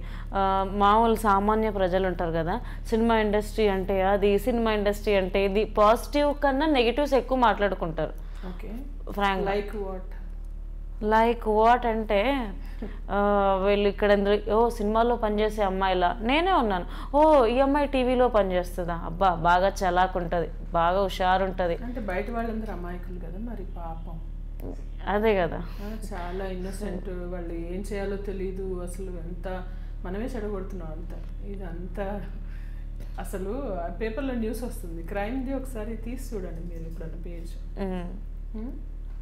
మామూలు సామాన్య ప్రజలు ఉంటారు కదా, సినిమా ఇండస్ట్రీ అంటే అది, సినిమా ఇండస్ట్రీ అంటే ఇది, పాజిటివ్ కన్నా నెగిటివ్స్ ఎక్కువ మాట్లాడుకుంటారు. ఓకే, ఫ్రాంక్ లైక్ వాట్ అంటే వీళ్ళు ఇక్కడ సినిమాల్లో పనిచేసే అమ్మాయిలా నేనే ఉన్నాను, ఈ అమ్మాయి టీవీలో పనిచేస్తుందా, అబ్బా బాగా చలాకుంటుంది, బాగా హుషారుంటుంది అంటే బయట వాళ్ళందరూ అమాయకులు కదా మరి పాపం. అదే కదా, చాలా ఇన్నోసెంట్, వాళ్ళు ఏం చేయాలో తెలీదు అసలు. ఎంత మనమే చెడగొడుతున్నాం అంతా. ఇదంతా అసలు పేపర్లో న్యూస్ వస్తుంది క్రైమ్ది, ఒకసారి తీసి చూడండి మీరు ఎప్పుడన్నా పేజ్.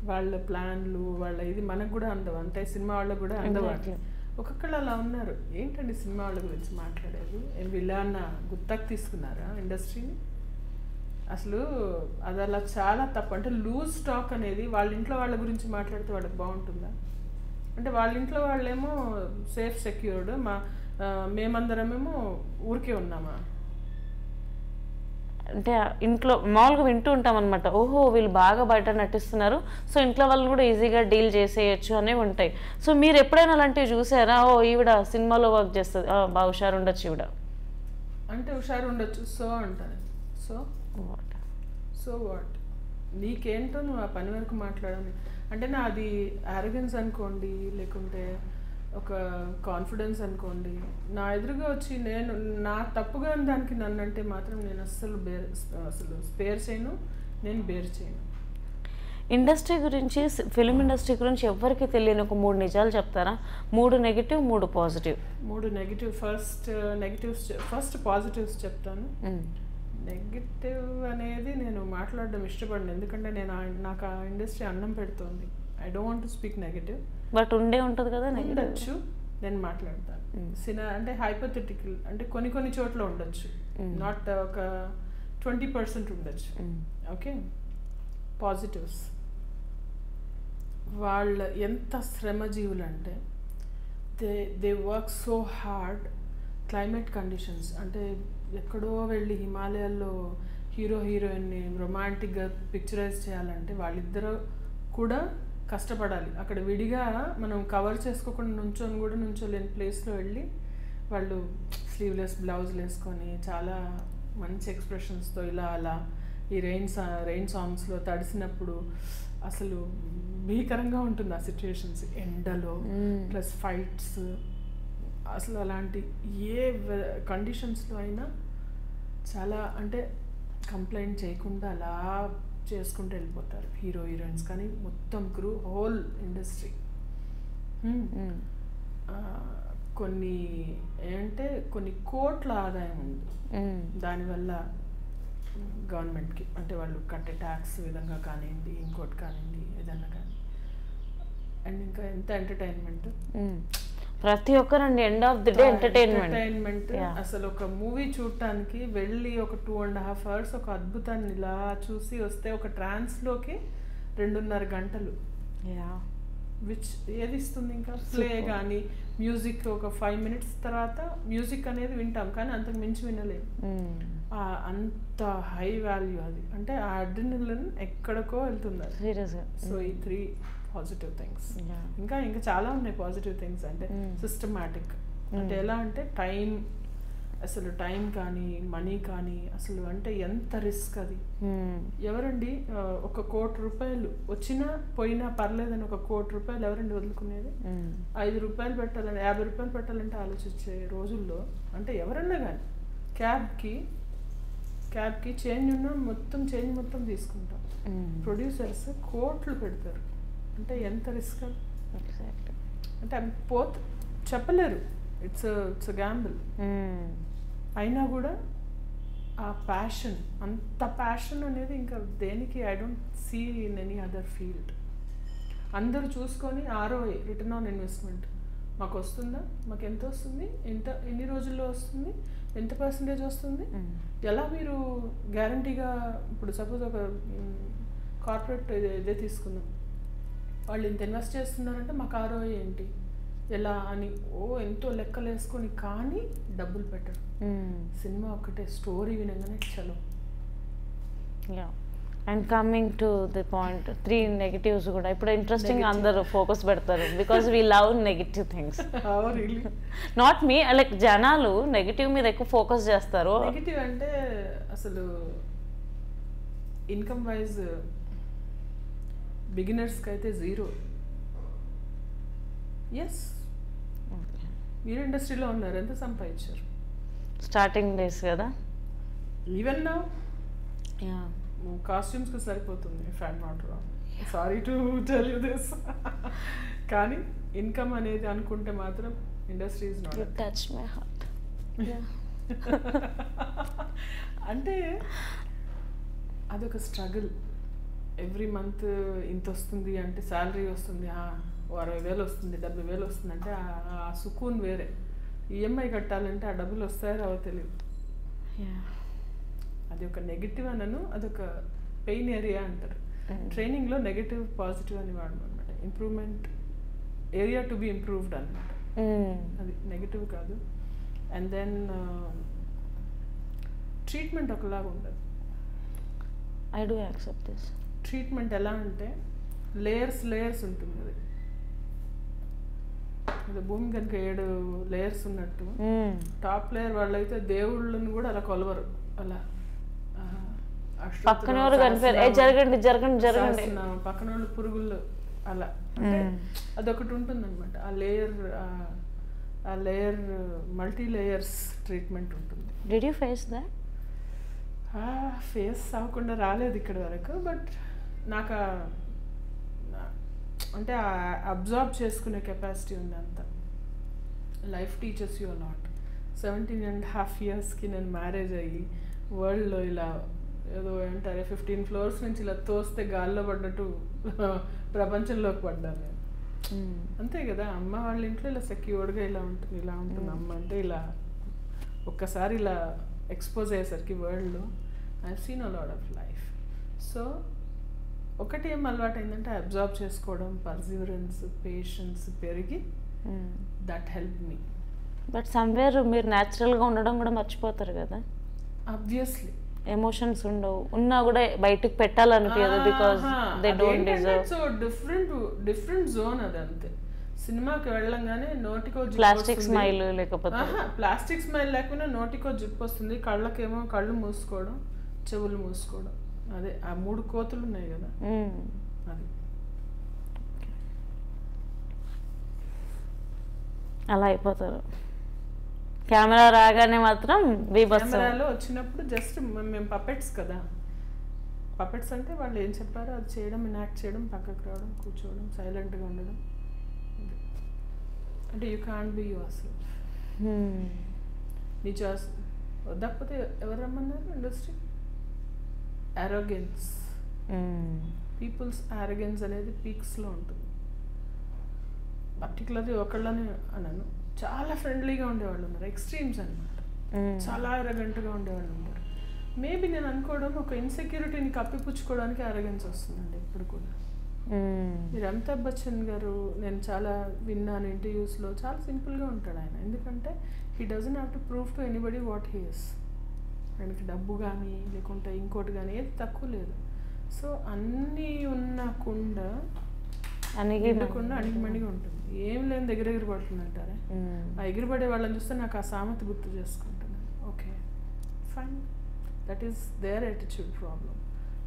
వాళ్ళ ప్లాన్లు వాళ్ళ ఇది మనకు కూడా అందవు, అంటే సినిమా వాళ్ళకు కూడా అందవాళ్ళు. ఒక్కొక్కళ్ళు అలా ఉన్నారు. ఏంటండి సినిమా వాళ్ళ గురించి మాట్లాడేది, వీళ్ళ అన్న గుర్తకు తీసుకున్నారా ఇండస్ట్రీని? అసలు అది అలా చాలా తప్పు. అంటే లూజ్ స్టాక్ అనేది వాళ్ళ ఇంట్లో వాళ్ళ గురించి మాట్లాడితే వాళ్ళకి బాగుంటుందా? అంటే వాళ్ళ ఇంట్లో వాళ్ళేమో సేఫ్ సెక్యూర్డ్, మేమందరమేమో ఊరికే ఉన్నామా? అంటే ఇంట్లో మామూలుగా వింటూ ఉంటాం అనమాట, ఓహో వీళ్ళు బాగా బయట నటిస్తున్నారు, సో ఇంట్లో వాళ్ళు కూడా ఈజీగా డీల్ చేసేయచ్చు అనేవి ఉంటాయి. సో మీరు ఎప్పుడైనా అలాంటివి చూసారా? ఈవిడ సినిమాలో వర్క్ చేస్తుంది, బాగా హుషారు ఉండొచ్చు ఈవిడ అంటే, హుషారు ఉండొచ్చు సో అంటాను. సో వాట్ నీకేంటో నువ్వు ఆ పని వరకు మాట్లాడాలి అంటే, నాది ఆరోగెన్స్ అనుకోండి, లేకుంటే ఒక కాన్ఫిడెన్స్ అనుకోండి, నా ఎదురుగా వచ్చి నేను నా తప్పుగా దానికి నన్ను అంటే మాత్రం నేను అసలు స్పేర్ చేయను, నేను బేర్ చేయను. ఇండస్ట్రీ గురించి, ఫిలిం ఇండస్ట్రీ గురించి ఎవరికి తెలియని ఒక 3 నిజాలు చెప్తారా? 3 negative 3 positive. 3 negative. First positives చెప్తాను. నెగిటివ్ అనేది నేను మాట్లాడడం ఇష్టపడను, ఎందుకంటే నాకు ఆ ఇండస్ట్రీ అన్నం పెడుతోంది. I don't want to speak negative, but ఉంటుంది కదా, ఉండొచ్చు, నేను మాట్లాడతాను. అంటే హైపోథెటికల్, అంటే కొన్ని చోట్ల ఉండొచ్చు, నాట్ ఒక 20% ఉండొచ్చు. Okay, positives. వాళ్ళ ఎంత శ్రమజీవులు అంటే they work so hard. Climate conditions అంటే ఎక్కడో వెళ్ళి హిమాలయాల్లో హీరోయిన్ని రొమాంటిక్గా పిక్చరైజ్ చేయాలంటే వాళ్ళిద్దరూ కూడా కష్టపడాలి. అక్కడ విడిగా మనం కవర్ చేసుకోకుండా నుంచోలేని ప్లేస్లో వెళ్ళి వాళ్ళు స్లీవ్లెస్ బ్లౌజులు వేసుకొని చాలా మంచి ఎక్స్ప్రెషన్స్తో ఇలా అలా ఈ రెయిన్ సాంగ్స్లో తడిసినప్పుడు అసలు భీకరంగా ఉంటుంది ఆ సిచ్యుయేషన్స్. ఎండలో ప్లస్ ఫైట్స్, అసలు అలాంటి ఏ కండిషన్స్లో అయినా చాలా అంటే కంప్లైంట్ చేయకుండా అలా చేసుకుంటూ వెళ్ళిపోతారు హీరోయిన్స్ కానీ మొత్తం క్రూ, హోల్ ఇండస్ట్రీ. కొన్ని ఏంటంటే కొన్ని కోట్ల ఆదాయం ఉంది దానివల్ల గవర్నమెంట్కి, అంటే వాళ్ళు కట్టే ట్యాక్స్ విధంగా కానివ్వండి, ఇంకోటి కానివ్వండి, ఏదన్నా కానీ. అండ్ ఇంకా ఎంత ఎంటర్టైన్మెంట్, ప్రతి ఒక్కరండి end of the day entertainment. అసలు ఒక మూవీ చూడటానికి వెళ్ళి ఒక 2.5 hours ఒక అద్భుతాన్ని ఇలా చూసి వస్తే ఒక ట్రాన్స్లోకి 2.5 గంటలు. విచ్ ఏది ఇస్తుంది ఇంకా ప్లే కానీ మ్యూజిక్ ఒక 5 minutes తర్వాత మ్యూజిక్ అనేది వింటాం కానీ అంతకు మించి వినలేము. అంత హై వాల్యూ అది, అంటే ఆ అడ్రినలిన్ ఎక్కడికో వెళ్తుంది. సో ఈ 3 పాజిటివ్ థింగ్స్. ఇంకా ఇంకా చాలా ఉన్నాయి పాజిటివ్ థింగ్స్. అంటే సిస్టమాటిక్, అంటే ఎలా అంటే టైం, అసలు టైం కానీ మనీ కానీ అసలు అంటే ఎంత రిస్క్ అది. ఎవరండి 1 కోటి రూపాయలు వచ్చినా పోయినా పర్లేదని 1 కోటి రూపాయలు ఎవరండి వదులుకునేది? 5 రూపాయలు పెట్టాలని 50 రూపాయలు పెట్టాలంటే ఆలోచించే రోజుల్లో అంటే ఎవరన్నా కానీ క్యాబ్కి చేంజ్ ఉన్నా చేంజ్ మొత్తం తీసుకుంటాం. ప్రొడ్యూసర్స్ కోట్లు పెడతారు, అంటే ఎంత రిస్క్ అది. అంటే చెప్పలేరు, ఇట్స్ గ్యాంబుల్. అయినా కూడా ఆ ప్యాషన్, అంత ప్యాషన్ అనేది ఇంకా దేనికి I don't see in any other field. అందరూ చూసుకొని ROI, రిటర్న్ ఆన్ ఇన్వెస్ట్మెంట్, మాకు వస్తుందా, మాకు ఎంత వస్తుంది, ఎన్ని రోజుల్లో వస్తుంది, ఎంత పర్సంటేజ్ వస్తుంది, ఎలా మీరు గ్యారంటీగా. ఇప్పుడు సపోజ్ ఒక కార్పొరేట్ ఇదే తీసుకుందాం, వాళ్ళు ఇంత ఇన్వెస్ట్ చేస్తున్నారంటే మాకు ROI ఏంటి, ఎలా అని ఎంతో లెక్కలు వేసుకొని కానీ డబ్బులు పెట్టరు. సినిమా ఒకటే స్టోరీ వినగానే చలో. And coming to the point, 3 negatives కూడా ఇప్పుడు ఇంట్రెస్టింగ్ అందరూ ఫోకస్ పెడతారు because we love negative things. Not me, like జనాలు నెగిటివ్ మీద ఎక్కువ ఫోకస్ చేస్తారు. నెగిటివ్ అంటే అసలు ఇన్కమ్ వైజ్ బిగినర్స్కి అయితే 0. ఎస్, మీరు ఇండస్ట్రీలో ఉన్నారు, ఎంత సంపాదించారు స్టార్టింగ్ డేస్ కదా? ఈవెన్ నౌ కాస్ట్యూమ్స్కి సరిపోతుంది, if I'm not wrong. Sorry to tell you this. కానీ ఇన్కమ్ అనేది అనుకుంటే మాత్రం industry is not. Touch my heart. అంటే అదొక స్ట్రగుల్. ఎవ్రీ మంత్ ఇంత వస్తుంది అంటే, శాలరీ వస్తుంది 60,000 వస్తుంది, 70,000 వస్తుంది అంటే ఆ సుకూన్ వేరే. EMI కట్టాలంటే ఆ డబ్బులు వస్తాయో రావో తెలియదు. అది ఒక నెగిటివ్ అనను, అదొక పెయిన్ ఏరియా అంటారు. ట్రైనింగ్లో నెగిటివ్ పాజిటివ్ అని వాడడం అనమాట. Improvement area to be improved అనమాట, అది నెగిటివ్ కాదు. అండ్ దెన్ ట్రీట్మెంట్ ఒకలాగా ఉండదు. I do accept this. Treatment ఎలా అంటే లేయర్స్ ఉంటుంది. అది ఇది భూమి కనుక 7 లేయర్స్ ఉన్నట్టు, టాప్ లేయర్ వాళ్ళైతే దేవుళ్ళని కూడా అలా కొలవరు, అలా పక్కన జరగండి పక్కన వాళ్ళు పురుగులు అలా. అదొకటి ఉంటుంది అనమాట. ఆ లేయర్ మల్టీ లేయర్స్ ట్రీట్మెంట్ ఉంటుంది. Did you face that? Face అవ్వకుండా రాలేదు ఇక్కడ వరకు, బట్ నాకు అంటే అబ్జార్బ్ చేసుకునే కెపాసిటీ ఉంది. అంత లైఫ్ టీచర్స్ యూ అలాట్. 17.5 yearsకి నేను మ్యారేజ్ అయ్యి వరల్డ్లో ఇలా ఏదో ఏంటారు 15 floors నుంచి ఇలా తోస్తే గాల్లో పడ్డట్టు ప్రపంచంలోకి పడ్డాను నేను. అంతే కదా, అమ్మ వాళ్ళ ఇంట్లో ఇలా సెక్యూర్డ్గా ఇలా ఉంటుంది అమ్మ అంటే. ఇలా ఒక్కసారి ఇలా ఎక్స్పోజ్ అయ్యేసరికి వరల్డ్లో I seen a lot of life. So ఒకటి ఏం అలవాటు అయిందంటే అబ్జార్బ్ చేసుకోవడం, పర్సివరెన్స్, పేషెన్స్ పెరిగి that help me. But somewhere మీరు న్యాచురల్గా ఉండడం కూడా మర్చిపోతారు కదా. ఆబ్వియస్లీ ఎమోషన్స్ ఉండవు, ఉన్నా కూడా బయటకు పెట్టాలనిపించదు because they don't deserve. So different zone అది. అంతే, సినిమాకి వెళ్ళంగానే నోటికో ప్లాస్టిక్ స్మైల్ లేకపోతే ప్లాస్టిక్ స్మైల్ లేకపోయినా నోటికో జిప్ వస్తుంది, కళ్ళకేమో కళ్ళు మూసుకోవడం, చెవులు మూసుకోవడం. అదే ఆ 3 కోతులు ఉన్నాయి కదా, అది అలా అయిపోతారు. కెమెరా రాగానే మాత్రం కెమెరాలో వచ్చినప్పుడు జస్ట్ మేము పపెట్స్ కదా. పపెట్స్ అంటే వాళ్ళు ఏం చెప్పారో అది చేయడం, ఇనాక్ట్ చేయడం, పక్కకు రావడం, కూర్చోవడం, సైలెంట్గా ఉండడం. అంటే you can't be your self. నీ చాస్ వద్దకపోతే ఎవరు రమ్మన్నారు? ఇండస్ట్రీ అరోగెన్స్, పీపుల్స్ అరోగెన్స్ అనేది పీక్స్లో ఉంటుంది. పర్టికులర్లీ ఒకళ్ళని అనను, చాలా ఫ్రెండ్లీగా ఉండేవాళ్ళు ఉన్నారు, ఎక్స్ట్రీమ్స్ అనమాట. చాలా అరగంటగా ఉండేవాళ్ళు ఉన్నారు. మేబీ నేను అనుకోవడం ఒక ఇన్సెక్యూరిటీని కప్పిపుచ్చుకోవడానికి అరగెన్స్ వస్తుందండి ఇప్పుడు కూడా. మీరు అమితాబ్ బచ్చన్ గారు నేను చాలా విన్నాను ఇంటర్వ్యూస్లో, చాలా సింపుల్గా ఉంటాడు ఆయన. ఎందుకంటే he doesn't have to prove to anybody what he is. ఆయనకి డబ్బు కానీ లేకుంటే ఇంకోటి కానీ ఏది తక్కువ లేదు. సో అన్నీ ఉన్న కుండ అణిగిమణిగా ఉంటుంది. ఏం లేని దగ్గర ఎగిరిపడుతుంది అంటారే, ఆ ఎగిరిపడే వాళ్ళని చూస్తే నాకు ఆ సామెత గుర్తు చేసుకుంటున్నాను. Okay fine, that is their attitude problem.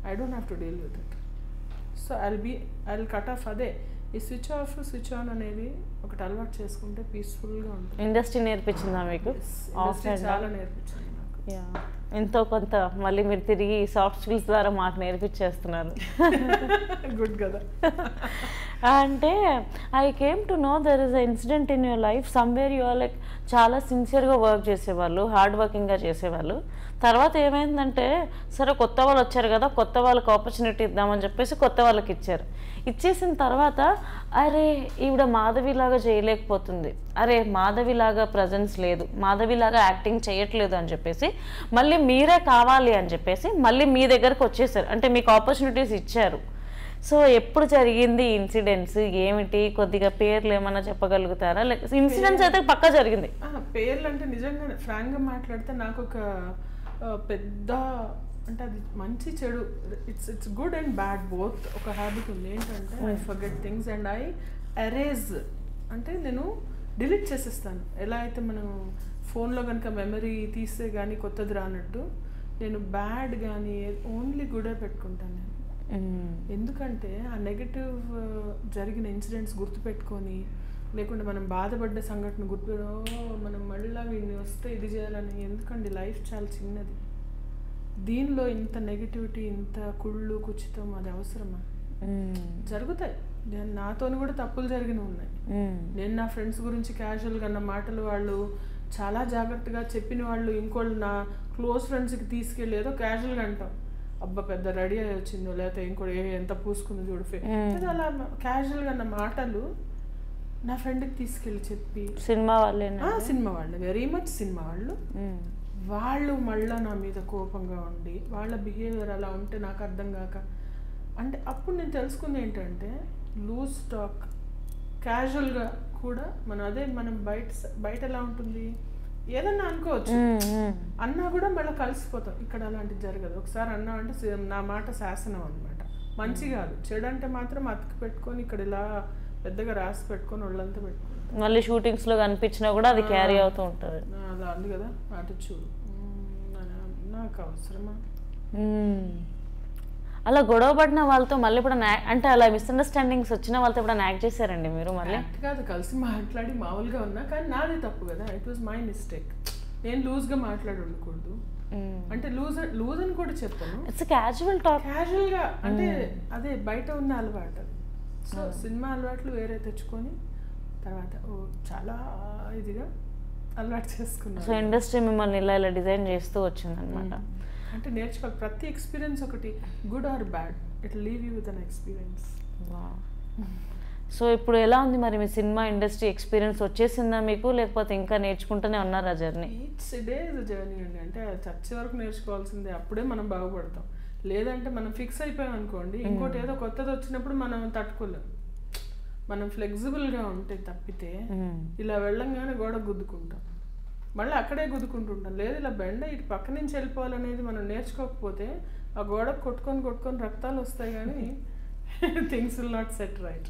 I don't have to deal with it. So I cut off. అదే ఈ స్విచ్ ఆఫ్ స్విచ్ ఆన్ అనేది ఒకటి అలవాటు చేసుకుంటే పీస్ఫుల్గా ఉంటుంది. ఇండస్ట్రీ నేర్పించిందా మీకు? చాలా నేర్పించింది నాకు. ఎంతో కొంత మళ్ళీ మీరు తిరిగి సాఫ్ట్ స్కిల్స్ ద్వారా మాకు నేర్పించేస్తున్నారు. గుడ్ కదా. అంటే I came to know there is a incident in your life somewhere you are like చాలా సిన్సియర్గా వర్క్ చేసేవాళ్ళు, హార్డ్ వర్కింగ్గా చేసేవాళ్ళు. తర్వాత ఏమైందంటే సరే కొత్త వాళ్ళు వచ్చారు కదా, కొత్త వాళ్ళకి ఆపర్చునిటీ ఇద్దామని చెప్పేసి కొత్త వాళ్ళకి ఇచ్చారు. ఇచ్చేసిన తర్వాత అరే ఈవిడ మాధవిలాగా చేయలేకపోతుంది, అరే మాధవిలాగా ప్రజెన్స్ లేదు, మాధవిలాగా యాక్టింగ్ చేయట్లేదు అని చెప్పేసి మళ్ళీ మీరే కావాలి అని చెప్పేసి మళ్ళీ మీ దగ్గరకు వచ్చేసారు. అంటే మీకు ఆపర్చునిటీస్ ఇచ్చారు. సో ఎప్పుడు జరిగింది ఇన్సిడెంట్స్ ఏమిటి, కొద్దిగా పేర్లు ఏమన్నా చెప్పగలుగుతారా? లైక్ ఇన్సిడెంట్స్ అయితే పక్కా జరిగింది. పేర్లు అంటే నిజంగా ఫ్రాంక్గా మాట్లాడితే నాకు ఒక పెద్ద అంటే అది మంచి చెడు, it's good and bad both. ఒక హ్యాబిట్ ఉంది ఏంటంటే I forget things and I erase. అంటే నేను డిలీట్ చేసేస్తాను. ఎలా అయితే మనం ఫోన్లో కనుక మెమరీ తీస్తే కానీ కొత్తది రానట్టు నేను బ్యాడ్ కానీ ఓన్లీ గుడే పెట్టుకుంటాను నేను. ఎందుకంటే ఆ నెగటివ్ జరిగిన ఇన్సిడెంట్స్ గుర్తుపెట్టుకొని లేకుంటే మనం బాధపడ్డ సంఘటన మనం మళ్ళీ వీడిని వస్తే ఇది చేయాలని. ఎందుకంటే లైఫ్ చాలా చిన్నది, దీనిలో ఇంత నెగిటివిటీ, ఇంత కుళ్ళు కుచితం అది అవసరమా? జరుగుతాయి. నాతో కూడా తప్పులు జరిగినవి ఉన్నాయి. నేను నా ఫ్రెండ్స్ గురించి క్యాజువల్గా అన్న మాటలు వాళ్ళు చాలా జాగ్రత్తగా చెప్పిన వాళ్ళు ఇంకోళ్ళు నా క్లోజ్ ఫ్రెండ్స్కి తీసుకెళ్ళి ఏదో క్యాజువల్గా అంటాం, అబ్బా పెద్ద రెడీ అయ్యి వచ్చిందో లేకపోతే ఇంకోటి ఎంత పూసుకుందో చూడు, అలా క్యాజువల్గా అన్న మాటలు నా ఫ్రెండ్కి తీసుకెళ్ళి చెప్పి సినిమా వాళ్ళు వెరీ మచ్ సినిమా వాళ్ళు మళ్ళీ నా మీద కోపంగా ఉండి వాళ్ళ బిహేవియర్ అలా ఉంటే నాకు అర్థం కాక, అంటే అప్పుడు నేను తెలుసుకుంది ఏంటంటే లూజ్ టాక్ క్యాజువల్గా కూడా మనం బయట ఎలా ఉంటుంది ఏదన్నా అనుకోవచ్చు, అన్నా కూడా మళ్ళీ కలిసిపోతాం. ఇక్కడ అలాంటిది జరగదు. ఒకసారి అన్నా అంటే నా మాట శాసనం అనమాట. మంచి కాదు, చెడు అంటే మాత్రం అతికి పెట్టుకొని ఇక్కడ ఇలా పెద్దగా రాసి పెట్టుకొని ఒళ్ళంతా పెట్టుకుంటాం. మళ్ళీ షూటింగ్స్లో కనిపించినా కూడా అది క్యారీ అవుతూ ఉంటుంది. అలా ఉంది కదా యాటిట్యూడ్. నాకు అవసరమా? అలా గొడవ పడిన వాళ్ళతో మళ్ళీ ఇప్పుడు అంటే అలా మిస్అండర్స్టాండింగ్స్ వచ్చిన వాళ్ళతో ఇప్పుడు యాక్ట్ చేశారండి మీరు? మళ్ళీ కాదు, కలిసి మాట్లాడి మామూలుగా ఉన్నా, కానీ నాదే తప్పు కదా. It was my mistake. నేను లూజ్గా మాట్లాడి ఉండకూడదు. అంటే లూజ్ అని కూడా చెప్పాను, ఇట్స్ క్యాజువల్ టాక్, క్యాజువల్గా. అంటే అదే బయట ఉన్న అలవాటు. సో సినిమా అలవాట్లు వేరే తెచ్చుకొని తర్వాత చాలా ఇదిగా అలవాటు చేసుకున్నాను. సో ఇండస్ట్రీ మిమ్మల్ని ఇలా ఇలా డిజైన్ చేస్తూ వచ్చింది అనమాట. అంటే నేర్చుకోవాలి. ప్రతి ఎక్స్పీరియన్స్ ఒకటి good or bad, it leave you with an experience. So ఇప్పుడు ఎలా ఉంది మరి మీ సినిమా ఇండస్ట్రీ ఎక్స్పీరియన్స్ వచ్చేసిందా మీకు, లేకపోతే ఇంకా నేర్చుకుంటూనే ఉన్నారా journey? Each day is a journey అండి. అంటే చచ్చే వరకు నేర్చుకోవాల్సిందే, అప్పుడే మనం బాగుపడతాం. లేదంటే మనం ఫిక్స్ అయిపోయాం అనుకోండి, ఇంకోటి ఏదో కొత్తది వచ్చినప్పుడు మనం తట్టుకోలేం. మనం ఫ్లెక్సిబుల్గా ఉంటే తప్పితే ఇలా వెళ్ళంగానే గోడ గుద్దుకుంటాం, మళ్ళీ అక్కడే గుద్దుకుంటుంటాం. లేదు ఇలా బెండ ఇటు పక్క నుంచి వెళ్ళిపోవాలనేది మనం నేర్చుకోకపోతే ఆ గోడ కొట్టుకొని రక్తాలు వస్తాయి, కానీ things will not set right.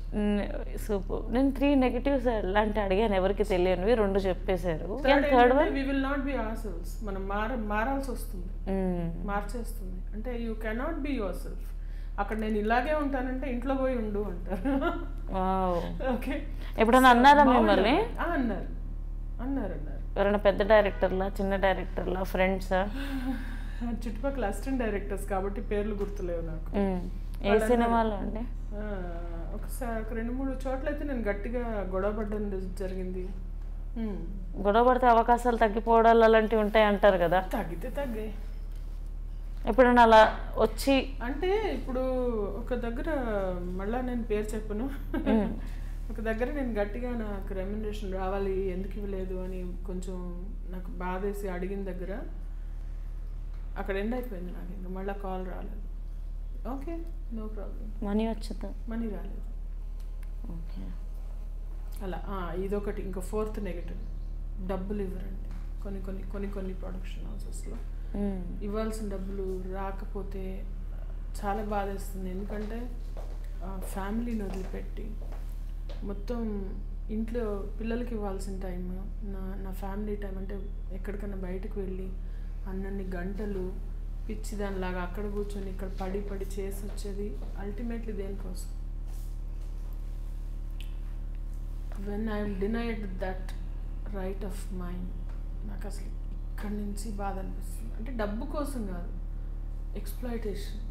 Super. నేను 3 నెగటివ్స్ అలాంటి అడిగాను, ఎవరికి తెలియనివి 2 చెప్పేశారు. We will not be ourselves. మనం మారాల్సి వస్తుంది, మార్చేస్తుంది. అంటే you cannot be yourself. అక్కడ నేను ఇలాగే ఉంటానంటే ఇంట్లో పోయి ఉండు అంటారు. ఓకే, ఎప్పుడన్నా అన్నారా మిమ్మల్ని? అన్నారు. ఎవరైనా పెద్ద డైరెక్టర్లా, చిన్న డైరెక్టర్లా, ఫ్రెండ్సా? చుట్టుపక్కల అసిస్టెంట్ డైరెక్టర్స్ కాబట్టి పేర్లు గుర్తులేవు నాకు. ఏ సినిమాలో అండి? ఒకసారి 2-3 చోట్ల అయితే నేను గట్టిగా గొడవ పడ్డం జరిగింది. గొడవ పడితే అవకాశాలు తగ్గిపోవడాలు అలాంటివి ఉంటాయి అంటారు కదా? తగ్గాయి. ఎప్పుడైనా అలా వచ్చి అంటే ఇప్పుడు ఒక దగ్గర, మళ్ళా నేను పేరు చెప్పను, ఒక దగ్గర నేను గట్టిగా నాకు రెమ్యునరేషన్ రావాలి ఎందుకు ఇవ్వలేదు అని కొంచెం నాకు బాధేసి అడిగిన దగ్గర అక్కడ ఎండ్ అయిపోయింది. నాకు ఇంకా మళ్ళీ కాల్ రాలేదు. Okay, no problem. మనీ వచ్చిందా? మనీ రాలేదు. ఓకే. అలా ఇదొకటి. ఇంకా ఫోర్త్ నెగటివ్, డబ్బులు ఇవ్వరండి కొన్ని ప్రొడక్షన్ హౌసెస్లో. ఇవ్వాల్సిన డబ్బులు రాకపోతే చాలా బాధేస్తుంది. ఎందుకంటే ఫ్యామిలీని వదిలిపెట్టి మొత్తం ఇంట్లో పిల్లలకి ఇవ్వాల్సిన టైం, నా ఫ్యామిలీ టైం, అంటే ఎక్కడికైనా బయటకు వెళ్ళి అన్నన్ని గంటలు పిచ్చి దానిలాగా అక్కడ కూర్చొని ఇక్కడ పడి చేసి వచ్చేది అల్టిమేట్లీ దేనికోసం? When I'm denied that right of mind, నాకు అసలు ఇక్కడి నుంచి బాధ అనిపిస్తుంది. అంటే డబ్బు కోసం కాదు, ఎక్స్‌ప్లాయిటేషన్.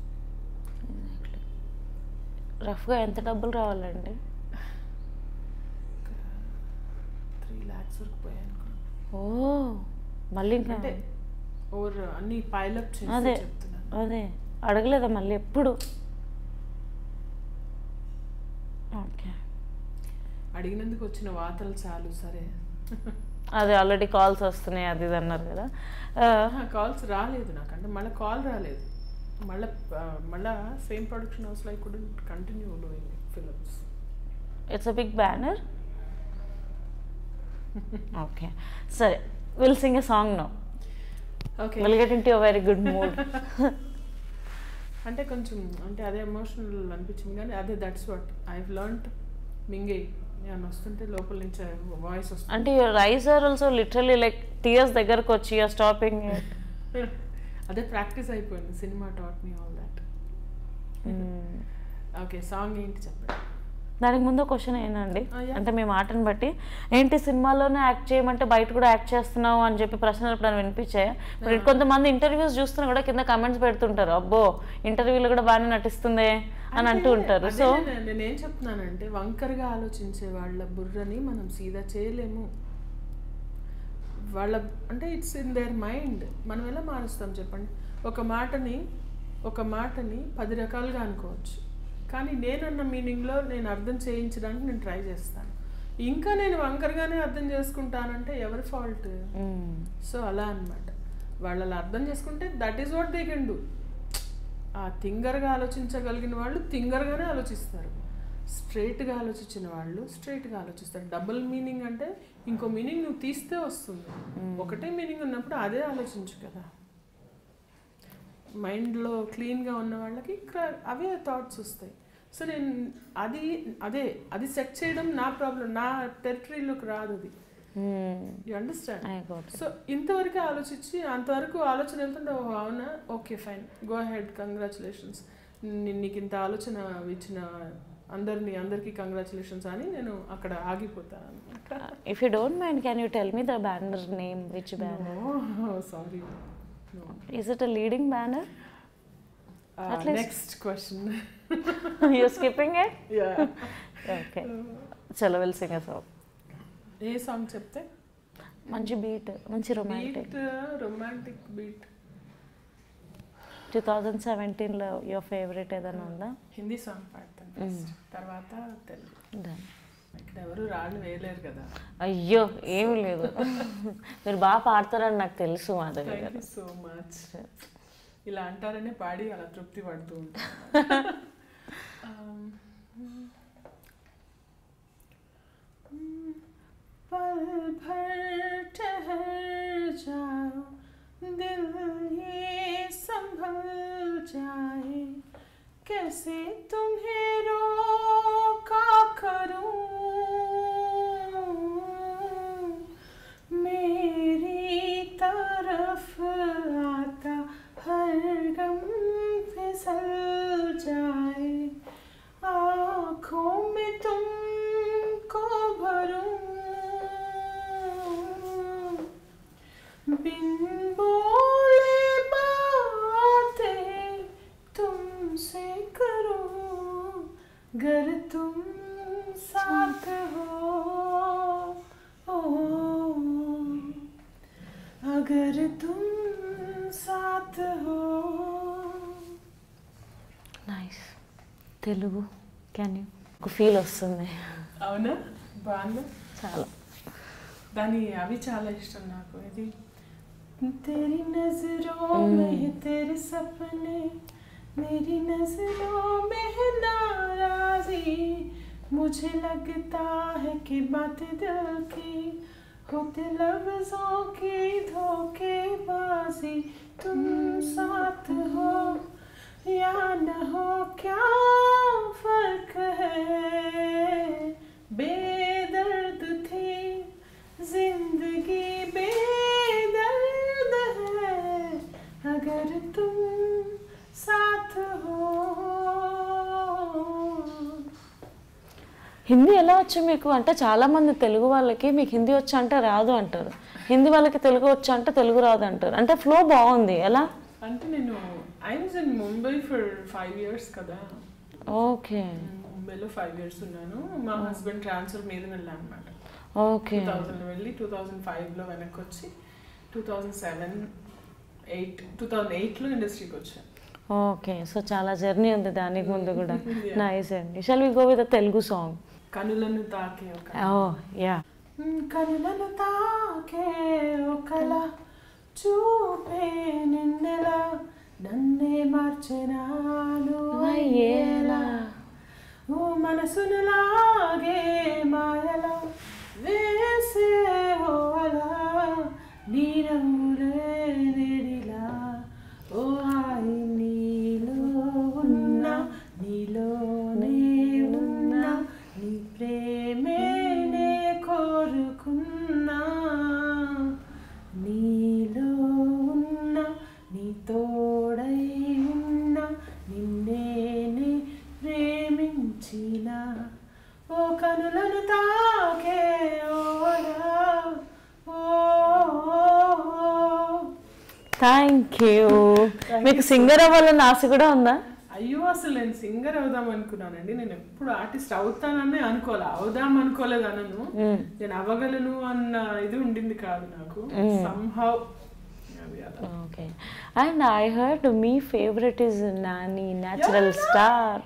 రఫ్గా ఎంత డబ్బులు రావాలండి? 3 lakhs వరకు పోయాను. ఓ, మళ్ళీ ఇంకా అంటే ఓవర్ అన్ని పైలప్ చేసి చెప్తున్నాను. అదే అడగలేదా మళ్ళీ ఎప్పుడు? ఓకే, అడిగినందుకు వచ్చిన వార్తలు చాలు. సరే, అదే ఆల్రెడీ కాల్స్ వస్తున్నాయి అది ఇది అన్నారు కదా. కాల్స్ రాలేదు నాకు, అంటే మళ్ళీ కాల్ రాలేదు. మళ్ళా సేమ్ ప్రొడక్షన్ హౌస్లో I couldn't continue doing films. It's a big banner. Okay, సరే, will sing a song now. Okay, will get into a very good mood. అంటే కొంచెం అంటే అదే ఎమోషనల్ అనిపించింది, కానీ అదే that's what I have learned. మింగే నేను వస్తుంటే లోపల నుంచి వాయిస్ వస్తుంది. అంటే your eyes are also literally like tears దగ్గరకు వచ్చి యూఆర్ స్టాపింగ్. అదే ప్రాక్టీస్ అయిపోయింది. Cinema taught me all that. Okay, song ఏంటి చెప్పండి. దానికి ముందు క్వశ్చన్ ఏంటండి, అంటే మీ మాటను బట్టి ఏంటి సినిమాలోనే యాక్ట్ చేయమంటే బయట కూడా యాక్ట్ చేస్తున్నావు అని చెప్పి ప్రశ్నలు ఎప్పుడైనా వినిపించాయి? ఇప్పుడు కొంతమంది ఇంటర్వ్యూస్ చూస్తున్నా కూడా కింద కమెంట్స్ పెడుతుంటారు, అబ్బో ఇంటర్వ్యూలో కూడా బాగానే నటిస్తుంది అని అంటూ ఉంటారు. సో నేనేం చెప్తున్నానంటే, వంకరగా ఆలోచించే వాళ్ళ బుర్రని మనం సీదా చేయలేము. వాళ్ళ అంటే ఇట్స్ ఇన్ దేర్ మైండ్. మనం ఎలా మారుస్తాం చెప్పండి? ఒక మాటని 10 రకాలుగా అనుకోవచ్చు, కానీ నేనన్న మీనింగ్లో నేను అర్థం చేయించడానికి నేను ట్రై చేస్తాను. ఇంకా నేను వంకరగానే అర్థం చేసుకుంటానంటే ఎవరి ఫాల్ట్? సో అలా అనమాట. వాళ్ళు అలా అర్థం చేసుకుంటే that is what they can do. ఆ థింగర్గా ఆలోచించగలిగిన వాళ్ళు థింగర్గానే ఆలోచిస్తారు, స్ట్రైట్గా ఆలోచించిన వాళ్ళు స్ట్రైట్గా ఆలోచిస్తారు. డబుల్ మీనింగ్ అంటే ఇంకో మీనింగ్ నువ్వు తీస్తే వస్తుంది. ఒకటే మీనింగ్ ఉన్నప్పుడు అదే ఆలోచించు కదా. మైండ్లో క్లీన్గా ఉన్న వాళ్ళకి అవే థాట్స్ వస్తాయి. సో నేను అది సెట్ చేయడం నా ప్రాబ్లం, నా టెరిటరీలోకి రాదు అది. You understand? సో ఇంతవరకు ఆలోచించి అంతవరకు ఆలోచన వెళ్తుంటే, ఓహో అవునా, okay fine, go head, congratulations, నీకు ఇంత ఆలోచన ఇచ్చిన అందరికీ కంగ్రాచులేషన్స్ అని నేను అక్కడ ఆగిపోతాను అనమాట. If you don't mind, can you tell me the banner name? Which banner? Sorry, is it a leading banner? Next question. You're skipping it? Yeah. Okay, chalo, we'll sing a song. A song చెప్తే? మంచి బీట్, మంచి రొమాంటిక్ బీట్. 2017లో యువర్ ఫేవరెట్ ఏదైనా ఉందా? హిందీ సాంగ్ పాడతాను ఫస్ట్, తర్వాత తెలుగు. ఇక్కడ ఎవరు రాళ్ళు వేయలేరు కదా. అయ్యో ఏమి లేదు, మీరు బాగా పాడతారని నాకు తెలుసు. మాధవి గారు, థ్యాంక్ యూ సో మచ్. ఇలా అంటారనే పాడి అలా తృప్తి పడుతూ ఉంటాను. पल भर ठहर जाओ, दिल ये संभल जाए, कैसे तुम्हें रोका करूं, मेरी तरफ आता हर गम फिसल जाए, आँखों में तुमको भरूं, बिन बोले बातें तुमसे करूं, गर तुम साथ हो, ओ अगर तुम साथ हो. నైస్. Telugu can you? ఒక ఫీల్ వస్తుంది. అవునా? బాగుందా? చాలా. దాని అవి చాలా ఇష్టం నాకు. ఇది तेरी नजरों में तेरे सपने, मेरी नजरों में है नाराजी, मुझे लगता है कि बात दिल की होते लफ्जों की धोखेबाजी, तुम साथ हो या न हो क्या फर्क है, बेदर्द थी जिंदगी बेदर्द है, अगर तुम साथ हो. హిందీ ఎలా వచ్చు మీకు? అంటే చాలామంది తెలుగు వాళ్ళకి మీకు హిందీ వచ్చా అంటే రాదు అంటారు, హిందీ వాళ్ళకి తెలుగు వచ్చా అంటే తెలుగు రాదు అంటారు. అంటే ఫ్లో బాగుంది ఎలా? అంటే నేను I was in Mumbai for 5 years కదా. ఓకే. ముంబైలో 5 years ఉన్నాను. మా హస్బెండ్ ట్రాన్స్ఫర్ మీద వెళ్ళాను అనమాట. ఓకే. 2000 వెళ్ళి 2005లో వెనక్కి వచ్చి 2008లో ఇండస్ట్రీకి వచ్చాను. ఓకే. సో చాలా జర్నీ ఉంది దానికి ముందు కూడా. నైస్ అండి. Shall we go with Telugu song? కనులను తాకే ఒక. యా. కనులను తాకే ఒకలా చూపే నిన్నెలా నన్నే మార్చెనాను అయ్యేలా, ఓ మనసును లాగే మాయలా వేసే ఓ అలా నీరవులే నేడిలా, ఓ హాయి నీలో ఉన్నా నీలోనే ఉన్నా నీ ప్రేమేనే కోరుకున్నా, నీలో ఉన్నా నీ తోడై ఉన్నా నిన్నేనే ప్రేమించిన, ఓ కనులను తాకే ఓరా ఓ. Thank you. మీకు సింగర్ అవ్వాలని ఆశ కూడా ఉందా? అయ్యో అసలు నేను సింగర్ అవుదాం అనుకున్నానండి. నేను ఎప్పుడు ఆర్టిస్ట్ అవుతానని అవుదాం అనుకోలేదు అనను. నేను అవ్వగలను అన్న ఇది ఉండింది కాదు నాకు. somehow. Okay. And I heard మీ favourite is Nani, natural star.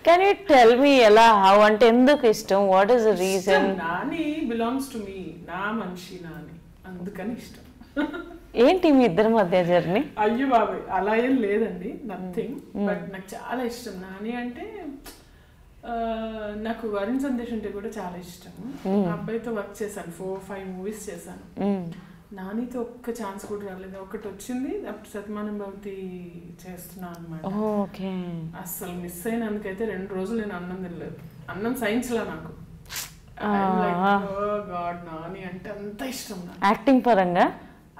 Can you tell me ఎలా, హౌ, అంటే ఎందుకు ఇష్టం? What is the reason? Nani belongs to me, నా మనిషి నాని, అందుకని ఇష్టం. ఏంటి మీ ఇద్దరి మధ్య జర్నీ? అయ్యో బాబాయ్ అలా ఏం లేదండి, నథింగ్. బట్ నాకు చాలా ఇష్టం నాని అంటే. నాకు వరుణ్ సందేశ్ అంటే కూడా చాలా ఇష్టం. అబ్బాయితో వర్క్ చేశాను, 4-5 movies చేశాను. నానితో ఒక్క ఛాన్స్ కూడా రాలేదు. ఒకటి వచ్చింది, అప్పుడు సతమానం భవతి చేస్తున్నాను అనమాట. అస్సలు మిస్ అయినందుకైతే 2 రోజులు నేను అన్నం తినలేదు. అన్నం సైన్స్ లా నాకు. గాడ్ నాని అంటే అంత ఇష్టం. యాక్టింగ్ పరంగా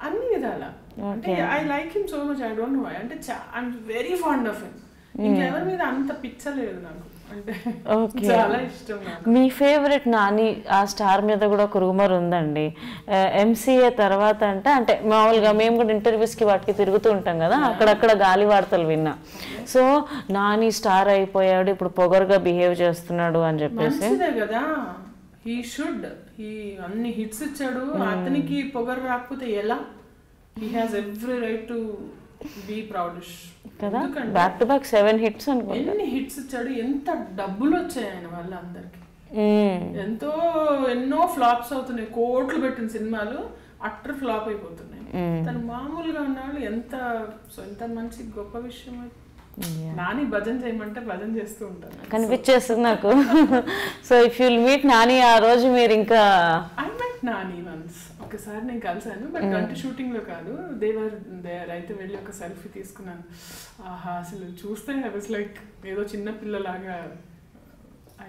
అన్ని విధాల అంటే I like him so much. I don't know why. అంటే I'm very fond of him. ఇంకెవరి మీద అంత పిచ్చలేదు నాకు. అంటే చాలా ఇష్టం నాకు. మీ ఫేవరెట్ నాని ఆ స్టార్ మీద కూడా ఒక రూమర్ ఉందండి. ఎంసీఏ తర్వాత అంటే మామూలుగా మేము కూడా ఇంటర్వ్యూస్కి వాటికి తిరుగుతూ ఉంటాం కదా, అక్కడక్కడ గాలి వార్తలు విన్నా. సో నాని స్టార్ అయిపోయాడు, ఇప్పుడు పొగరుగా బిహేవ్ చేస్తున్నాడు అని చెప్పేసి. కదా హీ షుడ్. హీ అన్ని హిట్స్ ఇచ్చాడు, అతనికి పొగరు రాకపోతే ఎలా? He has every right to be proudish కదా. బ్యాక్ టు బ్యాక్ 7 hits అనుకోండి. ఎన్ని హిట్స్ ఇచ్చాడు, ఎంత డబ్బులు వచ్చాయి ఆయన వల్ల అందరికి. ఎన్నో ఫ్లాప్స్ అవుతున్నాయి. కోట్లు పెట్టిన సినిమాలు అట్టర్ ఫ్లాప్ అయిపోతున్నాయి. తను మామూలుగా ఉన్నవాళ్ళు ఎంత మంచి గొప్ప విషయం. నాని భజన చేయమంటే భజన చేస్తూ ఉంటారు, కనిపించేస్తుంది నాకు. So if you'll meet Nani, ఆ రోజు మీరు ఇంకా. ఐ మెట్ నాని వన్స్, ఒకసారి నేను కలిసాను, బట్ కంటి షూటింగ్ లో కాదు. దేవర్ అయితే వెళ్ళి ఒక సెల్ఫీ తీసుకున్నాను. ఆహా, అసలు చూస్తే ఐ వాస్ లైక్ ఏదో చిన్న పిల్లలాగా.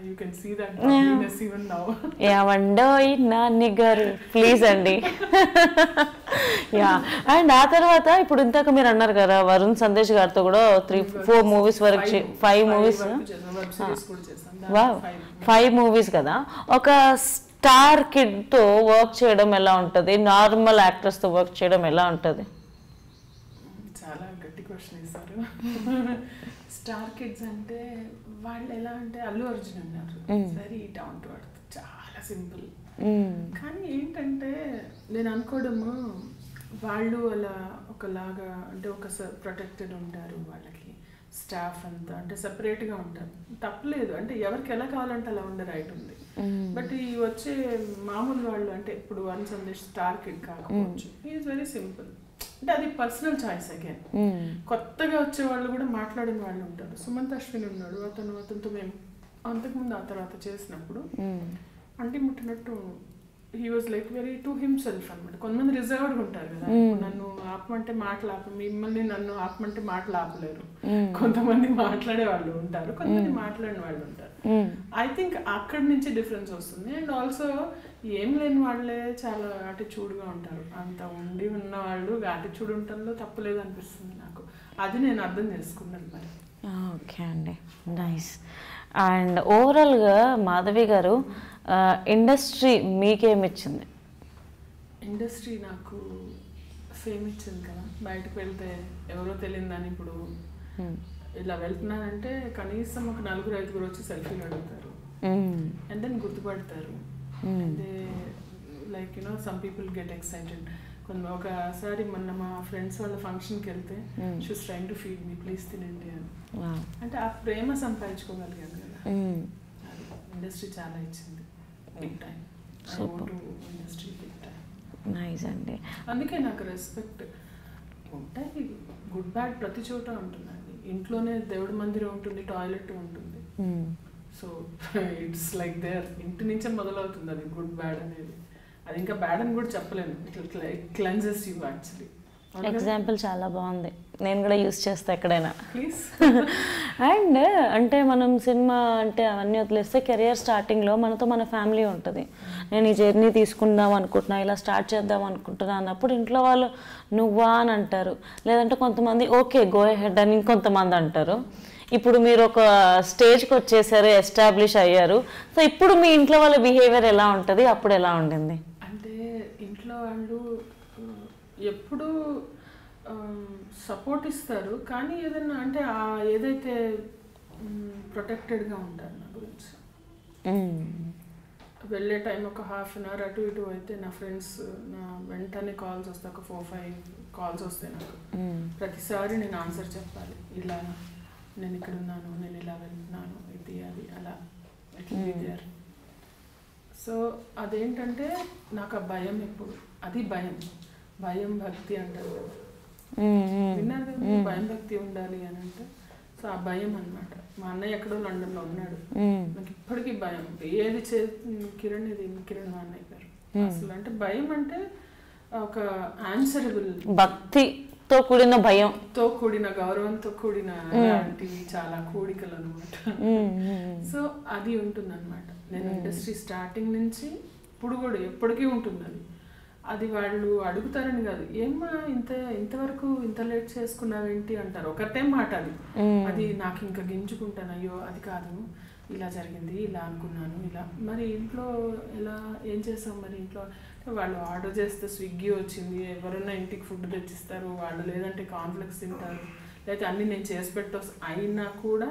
You can see that happiness even now. ఏమండోయ్ నాని గారు ప్లీజ్ అండి. యా. అండ్ ఆ తర్వాత ఇప్పుడు ఇంతకు మీరు అన్నారు కదా వరుణ్ సందేశ్ గారితో కూడా 3-4 movies వరకు 5 movies 5 movies కదా. ఒక స్టార్ కిడ్ తో వర్క్ చేయడం ఎలా ఉంటుంది, నార్మల్ యాక్టర్స్ తో వర్క్ చేయడం ఎలా ఉంటుంది? చాలా గట్టి క్వశ్చన్ ఇస్తారు. స్టార్ కిడ్స్ అంటే వాళ్ళు ఎలా అంటే అల్లు అర్జున్ ఉన్నారు, వెరీ డౌన్ టు ఎర్త్, చాలా సింపుల్. కానీ ఏంటంటే నేను అనుకోవడము వాళ్ళు అలా ఒకలాగా అంటే ఒక ప్రొటెక్టెడ్ ఉంటారు, వాళ్ళకి స్టాఫ్ అంతా అంటే సెపరేట్గా ఉంటారు. తప్పలేదు, అంటే ఎవరికి ఎలా కావాలంటే అలా ఉండే రైట్ ఉంది. బట్ ఈ వచ్చే మామూలు వాళ్ళు అంటే ఇప్పుడు వన్ సందేశ్ స్టార్ కిడ్ కాకపోవచ్చు, ఈజ్ వెరీ సింపుల్. అంటే అది పర్సనల్ చాయిస్ అగైన్. కొత్తగా వచ్చే వాళ్ళు కూడా మాట్లాడిన వాళ్ళు ఉంటారు. సుమంత్ అశ్విన్ ఉన్నాడు, అతనితో మేము అంతకుముందు ఆ తర్వాత చేసినప్పుడు అంటే ముట్టినట్టు he was like very to himself అనమాట. కొంతమంది రిజర్వ్డ్గా ఉంటారు కదా, నన్ను ఆపమంటే మాటలు మిమ్మల్ని నన్ను ఆపమంటే మాటలు ఆపలేరు. కొంతమంది మాట్లాడే వాళ్ళు ఉంటారు, కొంతమంది మాట్లాడిన వాళ్ళు ఉంటారు. ఐ థింక్ అక్కడి నుంచి డిఫరెన్స్ వస్తుంది. అండ్ ఆల్సో ఏం లేని వాళ్ళే చాలా యాటిట్యూడ్గా ఉంటారు. అంత ఉన్న వాళ్ళు యాటిట్యూడ్ ఉండటంలో తప్పులేదు అనిపిస్తుంది నాకు. అది నేను అర్థం చేసుకున్నాను మరి. ఓకే అండి, నైస్. అండ్ ఓవరాల్గా మాధవి గారు ఇండస్ట్రీ మీకేమిచ్చింది? ఇండస్ట్రీ నాకు ఫేమ్ ఇచ్చింది కదా. బయటకు వెళ్తే ఎవరో తెలియదని ఇప్పుడు ఇలా వెళ్తున్నానంటే కనీసం ఒక 4-5 వచ్చి సెల్ఫీలు అడుగుతారు అండ్ దెన్ గుర్తుపడతారు. అంటే like you know some people get excited. ఒకసారి మొన్న మా ఫ్రెండ్స్ వాళ్ళ ఫంక్షన్కి వెళ్తే she's trying to feed me, please తినండి అని. అంటే ఆ ప్రేమ సంపాదించుకోగలిగాను కదా. ఇండస్ట్రీ చాలా ఇచ్చింది, big time. Industry big time. Nice అండి. అందుకే నాకు రెస్పెక్ట్ ఉంటాయి. గుడ్ బ్యాడ్ ప్రతి చోట ఉంటుందండి. ఇంట్లోనే దేవుడి మందిరం ఉంటుంది, టాయిలెట్ ఉంటుంది. So it's like there. ఇంటి నుంచే మొదలవుతుంది అది గుడ్ బ్యాడ్ అనేది. అది ఇంకా బ్యాడ్ అని కూడా చెప్పలేను. It cleanses you actually. Example చాలా బాగుంది, నేను కూడా యూస్ చేస్తా ఎక్కడైనా. ప్లీజ్. అండ్ అంటే మనం సినిమా అంటే అవన్నీ వదిలేస్తే కెరియర్ స్టార్టింగ్లో మనతో మన ఫ్యామిలీ ఉంటుంది. నేను ఈ జర్నీ తీసుకుందాం అనుకుంటున్నా, ఇలా స్టార్ట్ చేద్దాం అనుకుంటున్నా అన్నప్పుడు ఇంట్లో వాళ్ళు నువ్వా అని అంటారు, లేదంటే కొంతమంది ఓకే గో హెడ్ అని ఇంకొంతమంది అంటారు. ఇప్పుడు మీరు ఒక స్టేజ్కి వచ్చేసారు, ఎస్టాబ్లిష్ అయ్యారు. సో ఇప్పుడు మీ ఇంట్లో వాళ్ళ బిహేవియర్ ఎలా ఉంటుంది, అప్పుడు ఎలా ఉండింది? అంటే ఇంట్లో వాళ్ళు ఎప్పుడూ సపోర్ట్ ఇస్తారు, కానీ ఏదన్నా అంటే ఏదైతే ప్రొటెక్టెడ్గా ఉంటారు నా గురించి. వెళ్ళే టైం ఒక ½ అన్ అవర్ అటు ఇటు అయితే నా ఫ్రెండ్స్ నా వెంటనే కాల్స్ వస్తాయి. ఒక 4-5 కాల్స్ వస్తాయి నాకు. ప్రతిసారి నేను ఆన్సర్ చెప్పాలి. ఇలా నేను ఇక్కడ ఉన్నాను, నేను ఇలా వెళ్తున్నాను, ఇది అది అలా ఇట్లా. సో అదేంటంటే నాకు ఆ భయం ఎప్పుడు, అది భయం భక్తి అంటారు కదా, విన్నారు కదా, భయం భక్తి ఉండాలి అని అంటే. సో ఆ భయం అనమాట. మా అన్నయ్య ఎక్కడో లండన్లో ఉన్నాడు, నాకు ఇప్పటికీ భయం. ఏది కిరణ్ మా అన్నయ్య గారు అసలు. అంటే భయం అంటే ఒక ఆన్సరబుల్, భక్తితో కూడిన భయంతో కూడిన గౌరవంతో కూడిన అలాంటివి చాలా కోడికలు అనమాట. సో అది ఉంటుంది అనమాట. నేను ఇండస్ట్రీ స్టార్టింగ్ నుంచి ఇప్పుడు కూడా ఎప్పటికీ ఉంటుంది అది. అది వాళ్ళు అడుగుతారని కాదు, ఏమ్మా ఇంతవరకు ఇంత లేట్ చేసుకున్నావేంటి అంటారు. ఒకటే మాట అది. అది నాకు ఇంకా గింజుకుంటాను, అయ్యో అది కాదు, ఇలా జరిగింది, ఇలా అనుకున్నాను, ఇలా. మరి ఇంట్లో ఎలా ఏం చేస్తాం మరి ఇంట్లో? వాళ్ళు ఆర్డర్ చేస్తే స్విగ్గీ వచ్చింది, ఎవరైనా ఇంటికి ఫుడ్ తెచ్చిస్తారు వాళ్ళు, లేదంటే కాన్ఫ్లెక్స్ తింటారు, లేకపోతే అన్నీ నేను చేసి అయినా కూడా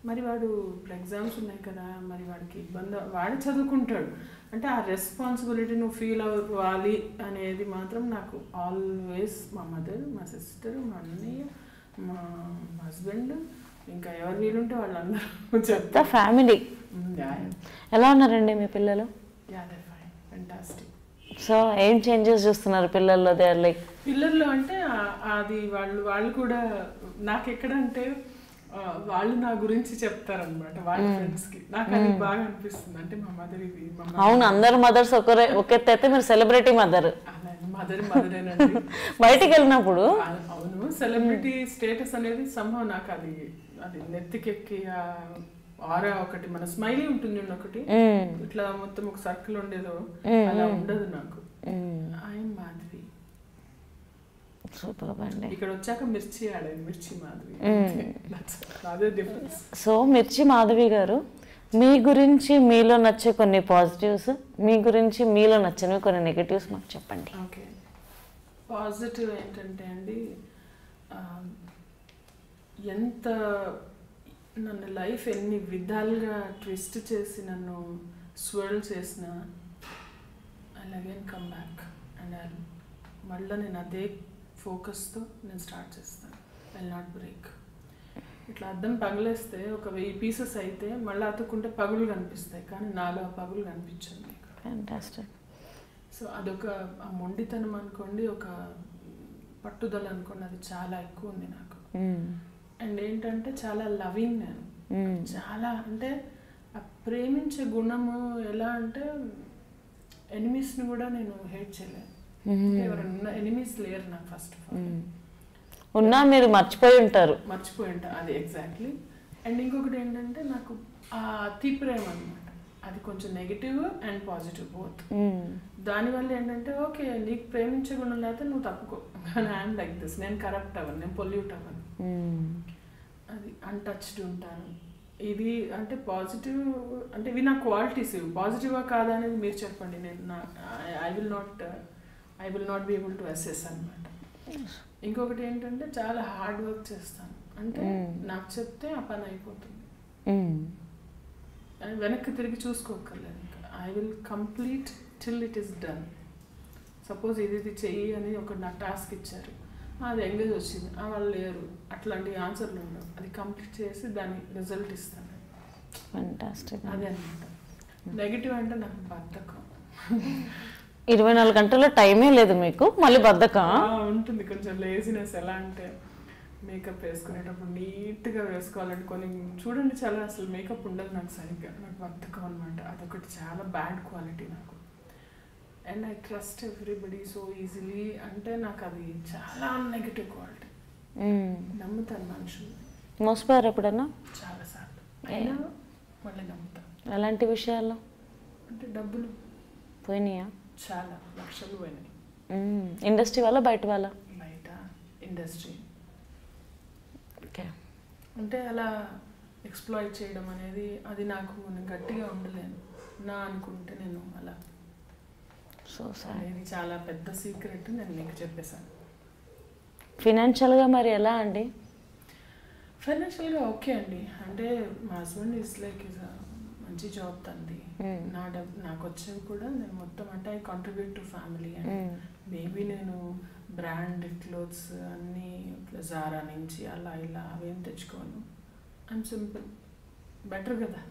మరి వాడు ఇప్పుడు ఎగ్జామ్స్ ఉన్నాయి కదా, మరి వాడికి ఇబ్బంది, వాడు చదువుకుంటాడు. అంటే ఆ రెస్పాన్సిబిలిటీ నువ్వు ఫీల్ అవ్వాలి అనేది మాత్రం నాకు ఆల్వేస్ మా మదర్, మా సిస్టర్, మా అన్నయ్య, మా హస్బెండ్, ఇంకా ఎవరు వీలుంటే వాళ్ళందరూ చెప్తా. ఫ్యామిలీ ఎలా ఉన్నారండి మీ పిల్లలు? ఫెంటాస్టిక్. సో ఏం చేంజెస్ చూస్తున్నారు పిల్లల్లో? దే ఆర్ లైక్ పిల్లల్లో అంటే అది వాళ్ళు కూడా నాకు ఎక్కడంటే వాళ్ళు నా గురించి చెప్తారనమాట వాళ్ళ ఫ్రెండ్స్ కి. నాకు అది బాగా అనిపిస్తుంది. అంటే మా మదర్ ఇది. అవును, అందరు మదర్స్ ఒకెత్తైతే మీరు సెలబ్రిటీ మదర్. మదరేనండి. బయటికి వెళ్ళినప్పుడు అవును, సెలబ్రిటీ స్టేటస్ అనేది సంభవం నాకు అది నెత్తికెక్కి ఆరా ఒకటి మన స్మైలీ ఉంటుంది ఒకటి, ఇట్లా మొత్తం ఒక సర్కిల్ ఉండేదో అలా ఉండదు నాకు. ఐఎమ్ మాధవి. సూపర్ అండి. ఇక్కడ వచ్చాక మిర్చి ఆడాను, మిర్చి మాధవి. అదే డిఫరెన్స్. సో మిర్చి మాధవి గారు, మీ గురించి మీలో నచ్చే కొన్ని పాజిటివ్స్, మీ గురించి మీలో నచ్చనివి కొన్ని నెగటివ్స్ మాకు చెప్పండి. ఓకే, పాజిటివ్ ఏంటంటే అండి, ఎంత నన్ను లైఫ్ ఎన్ని విధాలుగా ట్విస్ట్ చేసి నన్ను స్వర్ల్ చేసిన, అలాగే కమ్ బ్యాక్ అండ్ మళ్ళీ నేను అదే ఫోకస్తో నేను స్టార్ట్ చేస్తాను. I not break. ఇట్లా అద్దం పగిలేస్తే ఒక 1000 పీసెస్ అయితే మళ్ళీ అతుక్కుంటే పగులు కనిపిస్తాయి, కానీ నాలో పగులు కనిపించదు మీకు. ఫ్యాంటాస్టిక్. సో అదొక మొండితనం అనుకోండి, ఒక పట్టుదల అనుకోండి అది చాలా ఎక్కువ ఉంది నాకు. అండ్ ఏంటంటే చాలా లవింగ్ నేను, చాలా అంటే ఆ ప్రేమించే గుణము ఎలా అంటే ఎనిమీస్ని కూడా నేను హేట్ చేయలేను. ఎవరైనా ఎనిమీస్ లేరు నాకు ఫస్ట్ ఆఫ్ ఆల్. ఉన్నా మీరు మర్చిపోయి ఉంటారు. అది ఎగ్జాక్ట్లీ. అండ్ ఇంకొకటి ఏంటంటే నాకు ఆ అతి ప్రేమ అనమాట, అది కొంచెం నెగిటివ్ అండ్ పాజిటివ్ బోత్. దానివల్ల ఏంటంటే ఓకే నీకు ప్రేమించే గుణం లేకపోతే నువ్వు తప్పుకో, కానీ ఐఎమ్ లైక్ దిస్, నేను కరప్ట్ అవ్వను, నేను పొల్యూట్ అవ్వను, అది అన్టచ్డ్ ఉంటాను. ఇది అంటే పాజిటివ్ అంటే ఇవి నా క్వాలిటీస్. పాజిటివా కాదా అనేది మీరు చెప్పండి, నేను I will not be able to assess అనమాట. ఇంకొకటి ఏంటంటే చాలా హార్డ్ వర్క్ చేస్తాను, అంటే నాకు చెప్తే ఆ పని అయిపోతుంది, వెనక్కి తిరిగి చూసుకోకర్లేదు. ఇంకా I will complete till it is done. Suppose ఇది చెయ్యి అని ఒక నా టాస్క్ ఇచ్చారు, అది ఎంగేజ్ వచ్చింది, వాళ్ళు లేరు, అట్లాంటి ఆన్సర్లు ఉండవు, అది కంప్లీట్ చేసి దాని రిజల్ట్ ఇస్తాను. అదే అనమాట. నెగిటివ్ అంటే నాకు బద్ధకం. 24 గంటల్లో టైమే లేదు మీకు, మళ్ళీ బద్ధకం ఉంటుంది, కొంచెం లేజినెస్. ఎలా అంటే మేకప్ వేసుకునేటప్పుడు నీట్గా వేసుకోవాలంటే కొన్ని చూడండి చాలా అసలు మేకప్ ఉండదు నాకు సరిగ్గా, నాకు బద్ధకం అనమాట. అదొకటి చాలా బ్యాడ్ క్వాలిటీ నాకు. And I trust everybody so easily, అంటే నాకు అది చాలా నెగిటివ్ క్వాలిటీ. నమ్ముతాను మనుషులు. మోసపోయారు ఎప్పుడన్నా? చాలాసార్లు, అయినా మళ్ళీ నమ్ముతాను. ఎలాంటి విషయాల్లో? అంటే డబ్బులు పోయినాయా? చాలా లక్షలు పోయినాయి. ఇండస్ట్రీ వల్ల బయట వాళ్ళ? బయట ఇండస్ట్రీ. ఓకే. అంటే అలా ఎక్స్ప్లాయిట్ చేయడం అనేది అది నాకు గట్టిగా ఉండలేను నా అనుకుంటే నేను అలా. సో అనేది చాలా పెద్ద సీక్రెట్, నేను మీకు చెప్పేశాను. ఫినాన్షియల్గా మరి ఎలా అండి? ఫైనాన్షియల్గా ఓకే అండి, అంటే మా హస్బెండ్ ఇస్ లైక్ ఇస్ మంచి జాబ్ తంది. నాకు వచ్చేవి కూడా నేను మొత్తం అంటే I contribute to family. And maybe నేను బ్రాండ్ క్లోత్స్ అన్నీ జారా నుంచి అలా ఇలా అవేం తెచ్చుకోను. ఐఎమ్ సింపుల్, బెటర్ కదా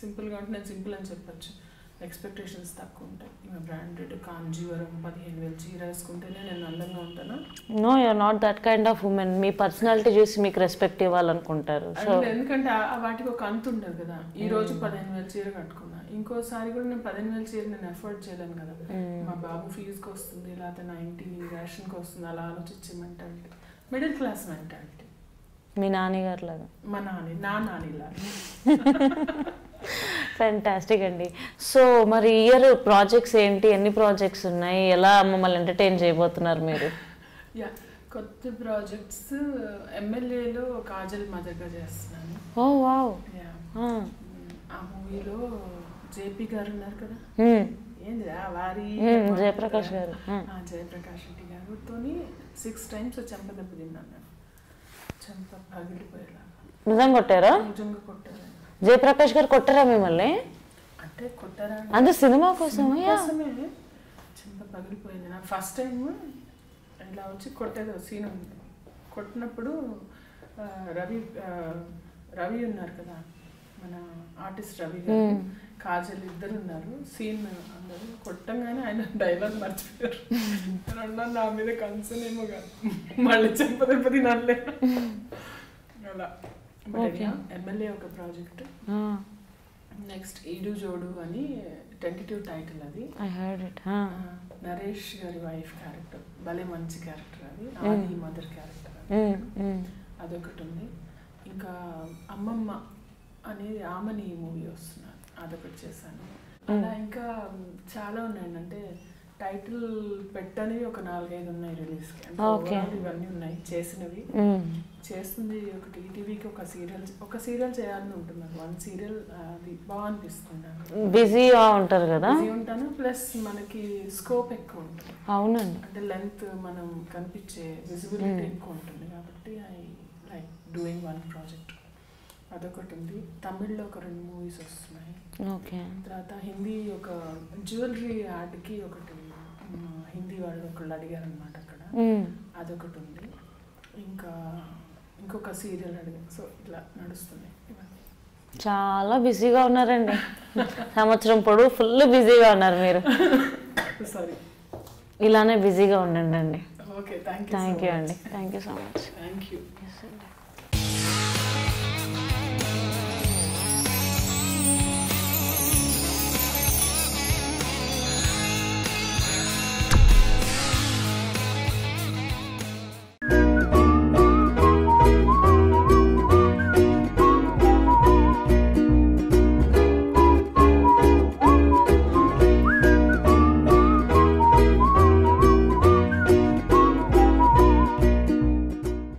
సింపుల్గా ఉంటే. నేను సింపుల్ అని చెప్పచ్చు, ఎక్స్పెక్టేషన్స్ తక్కువ ఉంటాయి. ఈమె బ్రాండెడ్ కాంజీవరం 15,000 చీర వేసుకుంటేనే నేను అందంగా ఉంటానా? No, you're not that kind of women. మీ పర్సనాలిటీ చూసి మీకు రెస్పెక్ట్ ఇవ్వాలనుకుంటారు. ఎందుకంటే వాటికి ఒక అంత ఉండదు కదా. ఈ రోజు 15,000 చీర కట్టుకున్నా, ఇంకోసారి కూడా నేను 15,000 చీర నేను ఎఫోర్డ్ చేయలేను కదా. మా బాబు ఫీజుకి వస్తుంది, లేకపోతే 90 రేషన్కి వస్తుంది, అలా ఆలోచించే మెంటాలిటీ మిడిల్ క్లాస్ మెంటాలిటీ. మీ నాన్నగారు లాగా? మా నా నానిలాగా. ఫ్యాంటాస్టిక్ అండి. సో మరి ఇయర్ ప్రాజెక్ట్స్ ఏంటి, ఎన్ని ప్రాజెక్ట్స్ ఉన్నాయి, ఎలా మమ్మల్ని ఎంటర్టైన్ చేయబోతున్నారు మీరు? యా, కొత్త ప్రాజెక్ట్స్ ఎమ్మెల్యేలో కాజల్ మదర్గా చేస్తున్నాను. ఓ వావ్. యా, ఆ మూవీలో జేపీ గారు ఉన్నారు కదా, ఏందిరా వారి జయప్రకాష్ గారు, జయప్రకాష్ రెడ్డి గారితో 6 times చెంపదెబ్బ తిన్నాను నేను. చెంప పగిలిపోయేలా. నిజంగా కొట్టారా? నిజంగా కొట్టారు. జయప్రకాష్ గారు కొట్టారా మిమ్మల్ని? అంటే కొట్టారా అంటే సినిమా కోసమే? చెంప పగిలిపోయింది. నాకు ఫస్ట్ టైం ఇలా వచ్చి కొట్టేది సీన్ ఉంది. కొట్టినప్పుడు రవి ఉన్నారు కదా, మన ఆర్టిస్ట్ రవి గారు, కాజల్ ఇద్దరు ఉన్నారు. సీన్ అందరు కొట్టంగానే ఆయన డైలాగ్ మర్చిపోయారు. రెండో నా మీద కన్సర్న్ ఏమో కాదు, మళ్ళీ చెంప దెబ్బ తినాలే అలా. ఎమ్మెల్యే ఒక ప్రాజెక్ట్. నెక్స్ట్ ఈడు జోడు అని టెంటేటివ్ టైటిల్ అది. నరేష్ గారి వైఫ్ క్యారెక్టర్, భలే మంచి క్యారెక్టర్ అది. ఆది మదర్ క్యారెక్టర్ అదొకటి ఉంది. ఇంకా అమ్మమ్మ అనేది ఆమని మూవీ వస్తున్నారు, అదొకటి చేశాను. అలా ఇంకా చాలా ఉన్నాయండి. అంటే టైటిల్ పెట్టనివి ఒక 4-5 ఉన్నాయి రిలీజ్కి. అంటే ఇవన్నీ ఉన్నాయి చేసినవి. చేస్తుంది ఒకటి ఈటీవీకి ఒక సీరియల్ చేయాలని ఉంటున్నాను. 1 serial అది బాగా అనిపిస్తుంది. బిజీగా ఉంటారు కదా? బిజీ ఉంటాను, ప్లస్ మనకి స్కోప్ ఎక్కువ ఉంటుంది. అవునండి, అంటే లెంత్ మనం కనిపించే విజిబిలిటీ ఎక్కువ ఉంటుంది కాబట్టి ఐ లైక్ డూయింగ్ 1 project. అదొకటి ఉంది. తమిళ్లో ఒక 2 movies వస్తున్నాయి. ఓకే. తర్వాత హిందీ ఒక జ్యువెలరీ యాడ్కి ఒకటి హిందీ వాళ్ళు ఒకళ్ళు అడిగారు అనమాట అక్కడ, అదొకటి ఉంది. ఇంకా ఇంకొక సీరియల్ అడిగారు. సో ఇట్లా నడుస్తుంది. చాలా బిజీగా ఉన్నారండి. సంవత్సరం పొడవు ఫుల్ బిజీగా ఉన్నారు మీరు. సారీ, ఇలానే బిజీగా ఉండండి. Okay. Okay thank thank you అండి, thank you so much. Thank you. Yes, అండి.